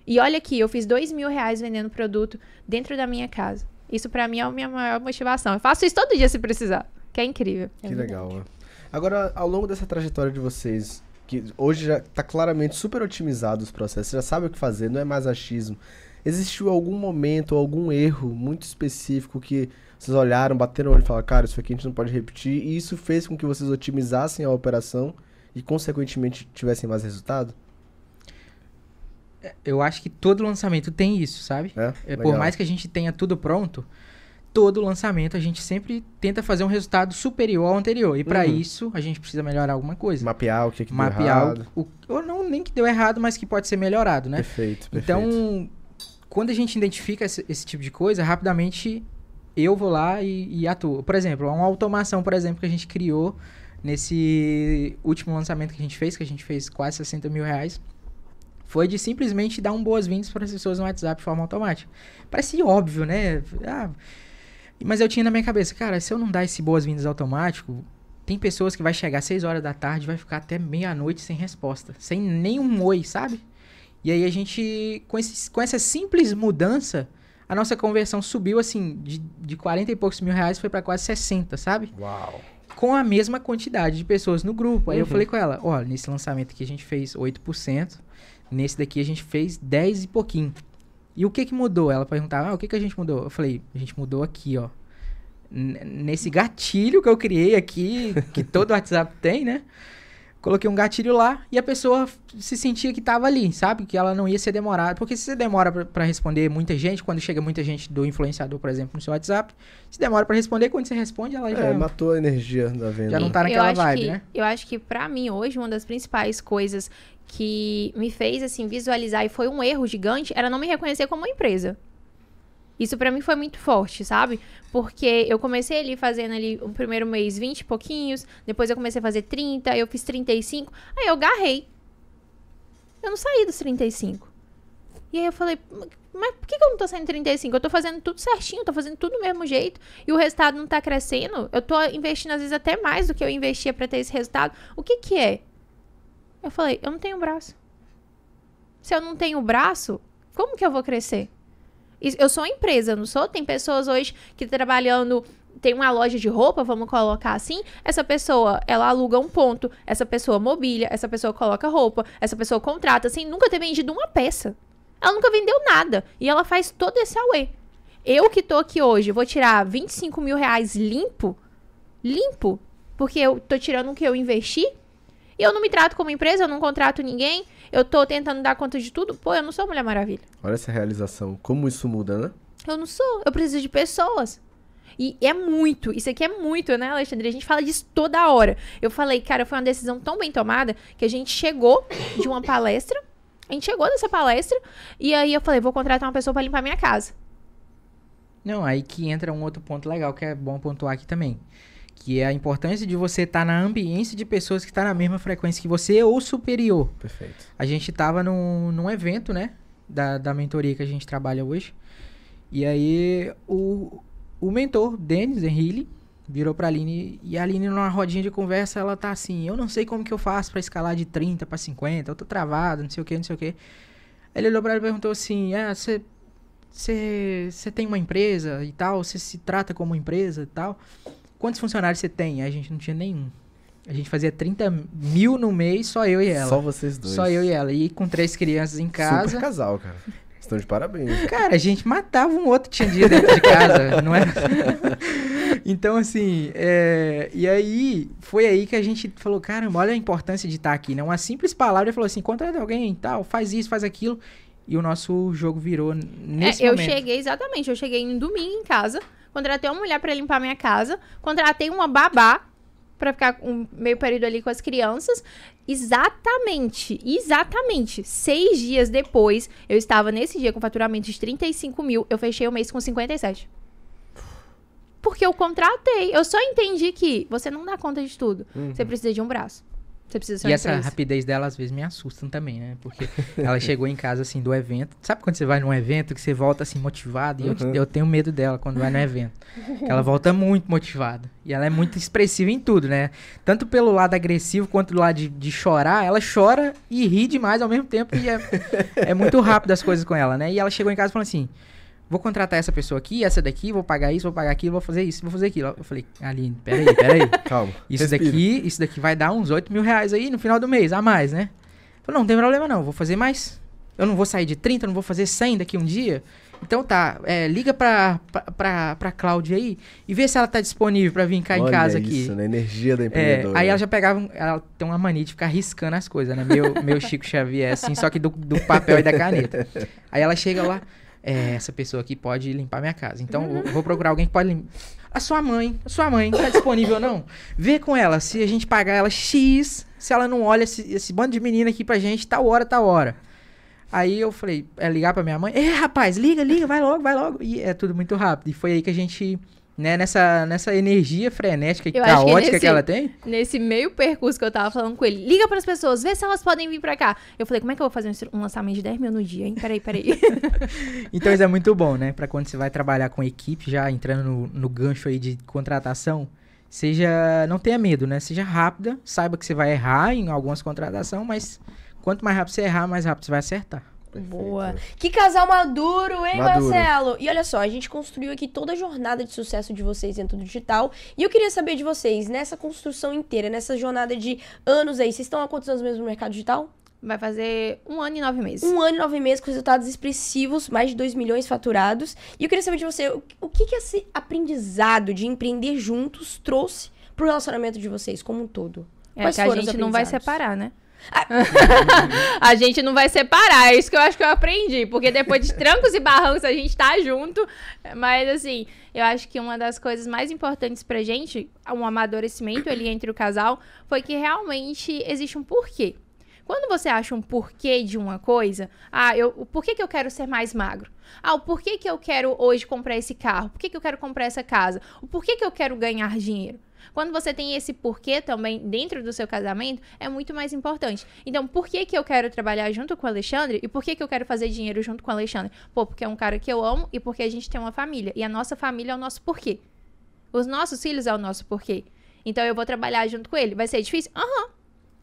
E olha aqui, eu fiz R$2.000 vendendo produto dentro da minha casa. Isso pra mim é a minha maior motivação. Eu faço isso todo dia se precisar, que é incrível. Que legal, né? Agora, ao longo dessa trajetória de vocês, que hoje já tá claramente super otimizado os processos, você já sabe o que fazer, não é mais achismo. Existiu algum momento, algum erro muito específico que vocês olharam, bateram o olho e falaram, cara, isso aqui a gente não pode repetir, e isso fez com que vocês otimizassem a operação e, consequentemente, tivessem mais resultado? Eu acho que todo lançamento tem isso, sabe? Por Legal. mais que a gente tenha tudo pronto, todo lançamento a gente sempre tenta fazer um resultado superior ao anterior. E pra isso, a gente precisa melhorar alguma coisa. Mapear o que deu Mapear errado. ou não, nem que deu errado, mas que pode ser melhorado, né? Perfeito. Então, quando a gente identifica esse tipo de coisa, rapidamente eu vou lá e atuo. Por exemplo, uma automação, por exemplo, que a gente criou nesse último lançamento que a gente fez quase R$60.000, foi de simplesmente dar boas-vindas para as pessoas no WhatsApp de forma automática. Parece óbvio, né? Mas eu tinha na minha cabeça, cara, se eu não dar esse boas-vindas automático, tem pessoas que vai chegar às 6 horas da tarde e vai ficar até meia-noite sem resposta, sem nenhum oi, sabe? E aí a gente, com essa simples mudança, a nossa conversão subiu, assim, de 40 e poucos mil reais, foi para quase 60, sabe? Uau! Com a mesma quantidade de pessoas no grupo. Aí eu falei com ela, olha, nesse lançamento aqui a gente fez 8%, nesse daqui a gente fez 10 e pouquinho. E o que mudou? Ela perguntava, o que a gente mudou? Eu falei, a gente mudou aqui, ó. Nesse gatilho que eu criei aqui, que todo WhatsApp tem, né? Coloquei um gatilho lá e a pessoa se sentia que tava ali, sabe? Que ela não ia ser demorada. Porque se você demora pra responder muita gente, quando chega muita gente do influenciador, por exemplo, no seu WhatsApp, se demora pra responder, quando você responde, ela já... matou a energia da venda. Já não tá naquela vibe, né? Eu acho que pra mim, hoje, uma das principais coisas que me fez, assim, visualizar e foi um erro gigante, era não me reconhecer como uma empresa. Isso pra mim foi muito forte, sabe? Porque eu comecei ali fazendo ali o primeiro mês 20 e pouquinhos, depois eu comecei a fazer 30, aí eu fiz 35, aí eu garrei. Eu não saí dos 35. E aí eu falei, mas por que eu não tô saindo 35? Eu tô fazendo tudo certinho, tô fazendo tudo do mesmo jeito, e o resultado não tá crescendo. Eu tô investindo às vezes até mais do que eu investia pra ter esse resultado. O que é? Eu falei, eu não tenho braço. Se eu não tenho braço, como que eu vou crescer? Eu sou uma empresa, não sou? Tem pessoas hoje que trabalhando, tem uma loja de roupa, vamos colocar assim, essa pessoa, ela aluga um ponto, essa pessoa mobília, essa pessoa coloca roupa, essa pessoa contrata, sem nunca ter vendido uma peça. Ela nunca vendeu nada. E ela faz todo esse auê. Eu que tô aqui hoje, vou tirar 25 mil reais limpo, porque eu tô tirando o que eu investi, e eu não me trato como empresa, eu não contrato ninguém, eu tô tentando dar conta de tudo. Pô, eu não sou Mulher Maravilha. Olha essa realização, como isso muda, né? Eu não sou, eu preciso de pessoas. E é muito, isso aqui é muito, né, Alexandre? A gente fala disso toda hora. Eu falei, cara, foi uma decisão tão bem tomada que a gente chegou de uma palestra, dessa palestra, e aí eu falei, vou contratar uma pessoa pra limpar minha casa. Não, aí que entra um outro ponto legal que é bom pontuar aqui também. Que é a importância de você estar na ambiência de pessoas que estão na mesma frequência que você ou superior. Perfeito. A gente tava num evento, né? Da mentoria que a gente trabalha hoje. E aí o mentor, Denis Henrique, virou pra Aline. E a Aline, numa rodinha de conversa, ela tá assim, eu não sei como que eu faço pra escalar de 30 pra 50. Eu tô travado, não sei o que, não sei o que. Aí ele olhou pra ela e perguntou assim, você tem uma empresa e tal? Você se trata como empresa e tal? Quantos funcionários você tem? A gente não tinha nenhum. A gente fazia 30 mil no mês, só eu e ela. Só vocês dois. Só eu e ela. E com 3 crianças em casa. Super casal, cara. Estão de parabéns. Cara, a gente matava um outro, tinha dia dentro de casa. Não era? Então, assim, e aí, foi aí que a gente falou, caramba, olha a importância de estar aqui, né? Uma simples palavra, ele falou assim, contrata alguém e tal, faz isso, faz aquilo. E o nosso jogo virou nesse momento. Eu cheguei em domingo em casa, contratei uma mulher pra limpar minha casa, contratei uma babá pra ficar um meio período ali com as crianças. Exatamente. 6 dias depois, eu estava nesse dia com faturamento de 35 mil, eu fechei o mês com 57. Porque eu contratei. Eu só entendi que você não dá conta de tudo. Você precisa de um braço. Você precisa ser E uma essa empresa. rapidez dela, às vezes, me assusta também, né? Porque ela chegou em casa, assim, do evento. Sabe quando você vai num evento que você volta, assim, motivado? E eu tenho medo dela quando vai no evento. Que ela volta muito motivada. E ela é muito expressiva em tudo, né? Tanto pelo lado agressivo quanto do lado de chorar. Ela chora e ri demais ao mesmo tempo. E é muito rápido as coisas com ela, né? E ela chegou em casa falando assim... Vou contratar essa pessoa aqui, essa daqui, vou pagar isso, vou pagar aquilo, vou fazer isso, vou fazer aquilo. Eu falei, Aline, peraí. Calma. Isso respira. daqui vai dar uns 8 mil reais aí no final do mês, a mais, né? Eu falei, não tem problema não, vou fazer mais. Eu não vou sair de 30, eu não vou fazer 100 daqui um dia. Então tá, liga pra Cláudia aí e vê se ela tá disponível pra vir cá em casa aqui. Isso, né? Energia da empreendedora. Aí ela já pegava, ela tem uma mania de ficar riscando as coisas, né? Meu Chico Xavier, assim, só que do papel e da caneta. Aí ela chega lá, essa pessoa aqui pode limpar minha casa. Então eu vou procurar alguém que pode limpar. A sua mãe tá disponível ou não? Vê com ela, se a gente pagar ela X, se ela não olha esse bando de menina aqui pra gente, tal hora. Aí eu falei, ligar pra minha mãe? Rapaz, liga, vai logo. E é tudo muito rápido. E foi aí que a gente, né, nessa energia frenética e Eu acho que caótica que ela tem. Nesse meio percurso que eu tava falando com ele, liga pras pessoas, vê se elas podem vir pra cá. Eu falei, como é que eu vou fazer um lançamento de 10 mil no dia, hein? Peraí. Então isso é muito bom, né? Pra quando você vai trabalhar com equipe, já entrando no gancho aí de contratação, não tenha medo, né? Seja rápida, saiba que você vai errar em algumas contratações, mas quanto mais rápido você errar, mais rápido você vai acertar. Perfeito. Boa. Que casal maduro, hein, Maduro. Marcelo? E olha só, a gente construiu aqui toda a jornada de sucesso de vocês dentro do digital. E eu queria saber de vocês, nessa construção inteira, nessa jornada de anos aí, vocês estão há quantos anos mesmo no mercado digital? Vai fazer 1 ano e 9 meses. 1 ano e 9 meses com resultados expressivos, mais de 2 milhões faturados. E eu queria saber de você, o que esse aprendizado de empreender juntos trouxe pro relacionamento de vocês como um todo? Quais Que a foram os gente não vai aprendizados? separar, né? A gente não vai separar, é isso que eu acho que eu aprendi. Porque depois de trancos e barrancos a gente tá junto. Mas assim, eu acho que uma das coisas mais importantes pra gente, um amadurecimento ali entre o casal, foi que realmente existe um porquê. Quando você acha um porquê de uma coisa, o porquê que eu quero ser mais magro? O porquê que eu quero hoje comprar esse carro? Por que eu quero comprar essa casa? O porquê que eu quero ganhar dinheiro? Quando você tem esse porquê também dentro do seu casamento, é muito mais importante. Então, por que eu quero trabalhar junto com o Alexandre e por que eu quero fazer dinheiro junto com o Alexandre? Porque é um cara que eu amo e porque a gente tem uma família. E a nossa família é o nosso porquê. Os nossos filhos é o nosso porquê. Então, eu vou trabalhar junto com ele. Vai ser difícil?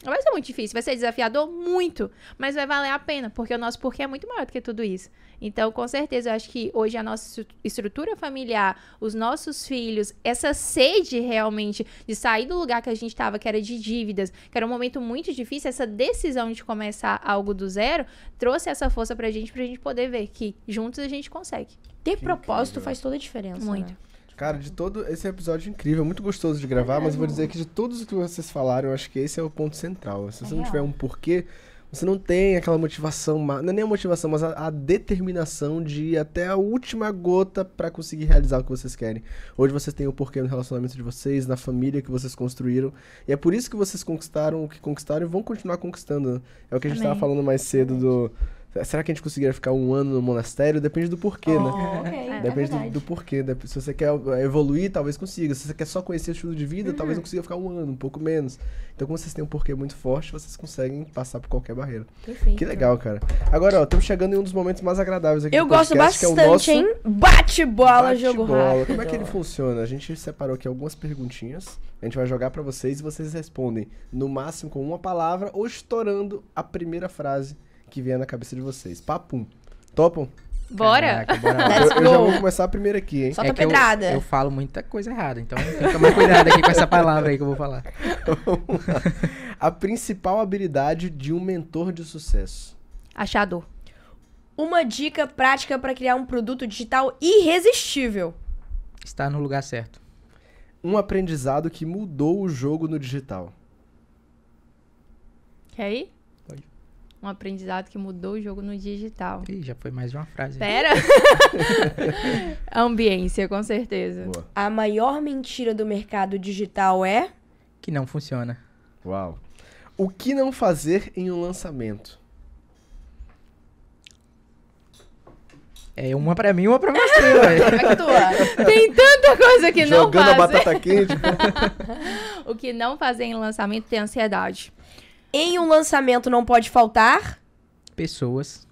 Vai ser muito difícil, vai ser desafiador? Muito. Mas vai valer a pena, porque o nosso porquê é muito maior do que tudo isso. Então, com certeza, eu acho que hoje a nossa estrutura familiar, os nossos filhos, essa sede realmente de sair do lugar que a gente estava, que era de dívidas, que era um momento muito difícil, essa decisão de começar algo do zero, trouxe essa força pra gente poder ver que juntos a gente consegue. Ter propósito incrível. faz toda a diferença. Muito. Né? Cara, de todo esse episódio incrível, muito gostoso de gravar, mas eu vou dizer que de todos os que vocês falaram, eu acho que esse é o ponto central. Se você não tiver um porquê, você não tem aquela motivação, não é nem a motivação, mas a determinação de ir até a última gota pra conseguir realizar o que vocês querem. Hoje vocês têm o porquê no relacionamento de vocês, na família que vocês construíram, e é por isso que vocês conquistaram o que conquistaram e vão continuar conquistando. Né? É o que a gente tava falando mais cedo do... Será que a gente conseguiria ficar 1 ano no monastério? Depende do porquê, né? Ok, Depende do porquê. Se você quer evoluir, talvez consiga. Se você quer só conhecer o estilo de vida, talvez não consiga ficar 1 ano, um pouco menos. Então, como vocês têm um porquê muito forte, vocês conseguem passar por qualquer barreira. Perfeito. Que legal, cara. Agora, estamos chegando em um dos momentos mais agradáveis aqui Eu do gosto podcast, bastante, que é o nosso hein? Bate-bola, jogo bate-bola. rápido. Como é que ele funciona? A gente separou aqui algumas perguntinhas. A gente vai jogar pra vocês e vocês respondem no máximo com uma palavra ou estourando a primeira frase que vier na cabeça de vocês. Papum. Topam? Bora? Caraca, bora lá. Let's Eu já go. vou começar a primeira aqui, hein? Solta a que eu- pedrada. Eu falo muita coisa errada, então tem que tomar cuidado aqui com essa palavra aí que eu vou falar. Vamos lá. A principal habilidade de um mentor de sucesso. Achador. Uma dica prática para criar um produto digital irresistível. Está no lugar certo. Um aprendizado que mudou o jogo no digital. Quer ir? Pode. Um aprendizado que mudou o jogo no digital. Ih, já foi mais de uma frase. Pera. Ambiência, com certeza. Boa. A maior mentira do mercado digital é... Que não funciona. Uau. O que não fazer em um lançamento? É uma pra mim e uma pra você, velho. Como é que tu é? Tem tanta coisa que não Jogando a faz. batata quente. O que não fazer em lançamento tem ansiedade. Em um lançamento não pode faltar... Pessoas.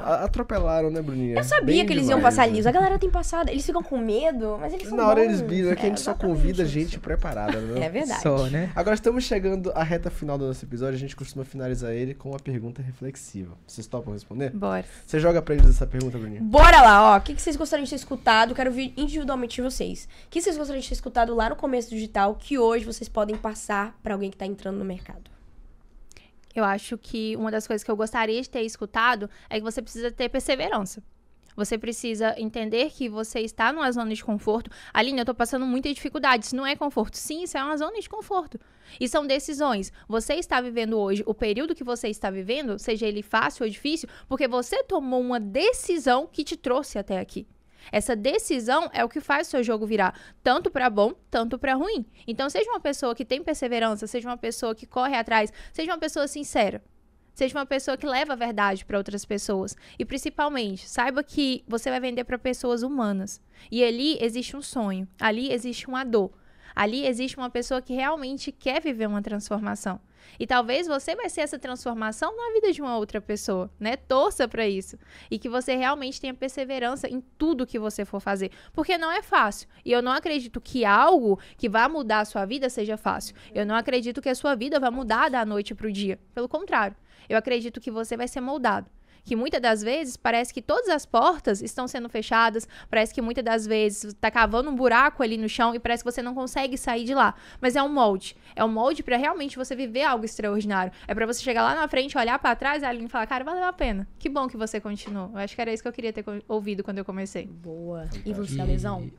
Atropelaram, né, Bruninha? Eu sabia que eles iam passar liso. A galera tem passado. Eles ficam com medo, mas eles são Na hora bons. eles brilham, que a gente só convida exatamente gente preparada, né? É verdade. Só, né? Agora estamos chegando à reta final do nosso episódio. A gente costuma finalizar ele com uma pergunta reflexiva. Vocês topam responder? Bora. Você joga pra eles essa pergunta, Bruninha? Bora lá, ó. O que vocês gostariam de ter escutado? Quero ouvir individualmente de vocês. O que vocês gostariam de ter escutado lá no começo do digital que hoje vocês podem passar pra alguém que tá entrando no mercado? Eu acho que uma das coisas que eu gostaria de ter escutado é que você precisa ter perseverança. Você precisa entender que você está numa zona de conforto. Aline, eu tô passando muita dificuldade. Isso não é conforto. Sim, isso é uma zona de conforto. E são decisões. Você está vivendo hoje, o período que você está vivendo, seja ele fácil ou difícil, porque você tomou uma decisão que te trouxe até aqui. Essa decisão é o que faz o seu jogo virar tanto para bom, tanto para ruim. Então, seja uma pessoa que tem perseverança, seja uma pessoa que corre atrás, seja uma pessoa sincera. Seja uma pessoa que leva a verdade para outras pessoas. E, principalmente, saiba que você vai vender para pessoas humanas. E ali existe um sonho, ali existe uma dor. Ali existe uma pessoa que realmente quer viver uma transformação. E talvez você vai ser essa transformação na vida de uma outra pessoa, né? Torça para isso. E que você realmente tenha perseverança em tudo que você for fazer. Porque não é fácil. E eu não acredito que algo que vá mudar a sua vida seja fácil. Eu não acredito que a sua vida vai mudar da noite para o dia. Pelo contrário. Eu acredito que você vai ser moldado. Que muitas das vezes parece que todas as portas estão sendo fechadas, parece que muitas das vezes está cavando um buraco ali no chão e parece que você não consegue sair de lá. Mas é um molde. É um molde para realmente você viver algo extraordinário. É para você chegar lá na frente, olhar para trás e falar, cara, valeu a pena. Que bom que você continuou. Eu acho que era isso que eu queria ter ouvido quando eu comecei. Boa. E você, Alesão?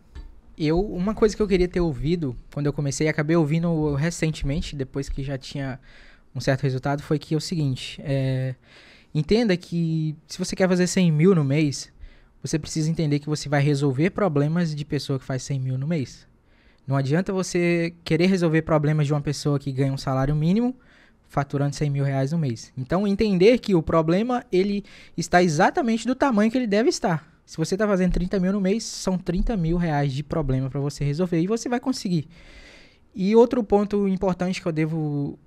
Uma coisa que eu queria ter ouvido quando eu comecei, e acabei ouvindo recentemente, depois que já tinha um certo resultado, foi que é o seguinte, entenda que se você quer fazer 100 mil no mês, você precisa entender que você vai resolver problemas de pessoa que faz 100 mil no mês. Não adianta você querer resolver problemas de uma pessoa que ganha um salário mínimo faturando 100 mil reais no mês. Então, entender que o problema ele está exatamente do tamanho que ele deve estar. Se você está fazendo 30 mil no mês, são 30 mil reais de problema para você resolver e você vai conseguir. E outro ponto importante que eu devo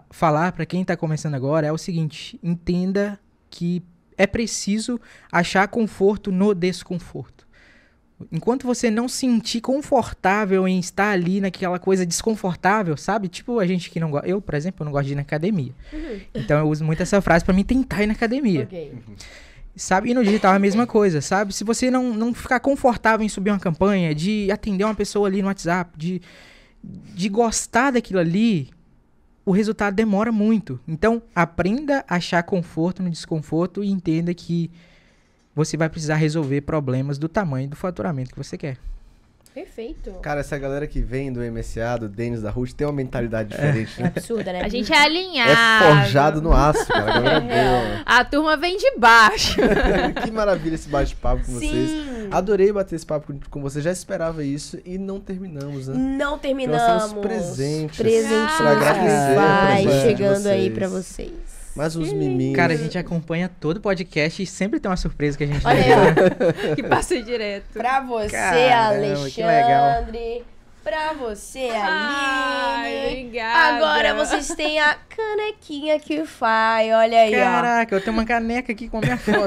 falar para quem está começando agora é o seguinte: entenda que é preciso achar conforto no desconforto. Enquanto você não se sentir confortável em estar ali naquela coisa desconfortável, sabe? Tipo a gente que não gosta. Eu, por exemplo, não gosto de ir na academia. Então eu uso muito essa frase para mim tentar ir na academia. Ok. Sabe? E no digital é a mesma coisa, sabe? Se você não ficar confortável em subir uma campanha, de atender uma pessoa ali no WhatsApp, de gostar daquilo ali, o resultado demora muito. Então, aprenda a achar conforto no desconforto e entenda que você vai precisar resolver problemas do tamanho do faturamento que você quer. Perfeito. Cara, essa galera que vem do MSA, do Denis, da Ruth, tem uma mentalidade diferente, É né? absurda, né? A gente é alinhado. É forjado no aço, cara. A galera é boa. A turma vem de baixo. Que maravilha esse bate-papo com vocês. Sim. Adorei bater esse papo com vocês. Já esperava isso e não terminamos, né? Não terminamos. Nós temos presentes Presentes pra agradecer vai pelo presente de chegando aí vocês. pra vocês. Mais uns miminhos. Cara, a gente acompanha todo podcast e sempre tem uma surpresa que a gente Olha aí, ó. Que passa direto. Pra você, Caramba, que legal. Alexandre. Pra você, Ai, Aline. obrigada. Agora vocês têm a canequinha que faz. Olha aí, Caraca, eu tenho uma caneca aqui com a minha foto.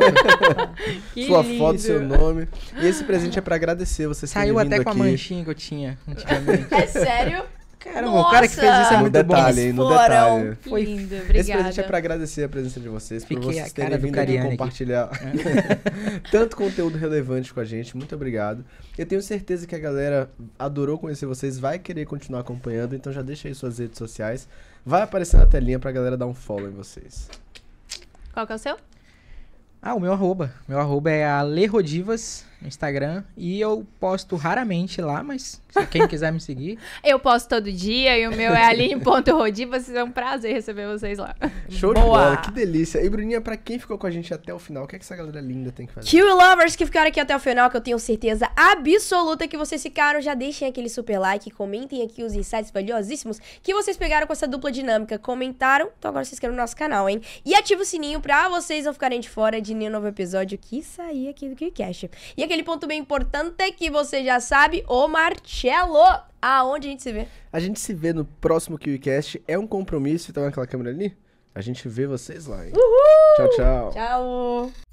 Que Sua lindo. foto, seu nome. E esse presente é pra agradecer vocês terem Saiu vindo até com a aqui. manchinha que eu tinha antigamente. ó. É sério? Caramba, o cara que fez isso é No muito detalhe, bom. hein? No Foram. detalhe. Que Foi- lindo, Esse obrigada. presente é pra agradecer a presença de vocês, por Fiquei vocês a terem cara do vindo aqui Cariani aqui. compartilhar tanto conteúdo relevante com a gente. Muito obrigado. Eu tenho certeza que a galera adorou conhecer vocês, vai querer continuar acompanhando, então já deixa aí suas redes sociais. Vai aparecer na telinha pra galera dar um follow em vocês. Qual que é o seu? Ah, o meu arroba. Meu arroba é alerodivas no Instagram. E eu posto raramente lá, mas se quem quiser me seguir. Eu posto todo dia e o meu é aline.rodivas. É um prazer receber vocês lá. Show de Boa. bola, que delícia. E Bruninha, pra quem ficou com a gente até o final, o que é que essa galera linda tem que fazer? Kiwi Lovers que ficaram aqui até o final, que eu tenho certeza absoluta que vocês ficaram, já deixem aquele super like, comentem aqui os insights valiosíssimos que vocês pegaram com essa dupla dinâmica. Comentaram? Então agora vocês querem o nosso canal, hein? E ativa o sininho pra vocês não ficarem de fora de nenhum novo episódio que sair aqui do KiwiCast. E aquele ponto bem importante que você já sabe, ô Marcelo, aonde a gente se vê? A gente se vê no próximo KiwiCast. É um compromisso, então aquela câmera ali. A gente vê vocês lá, hein? Uhul! Tchau, tchau. Tchau!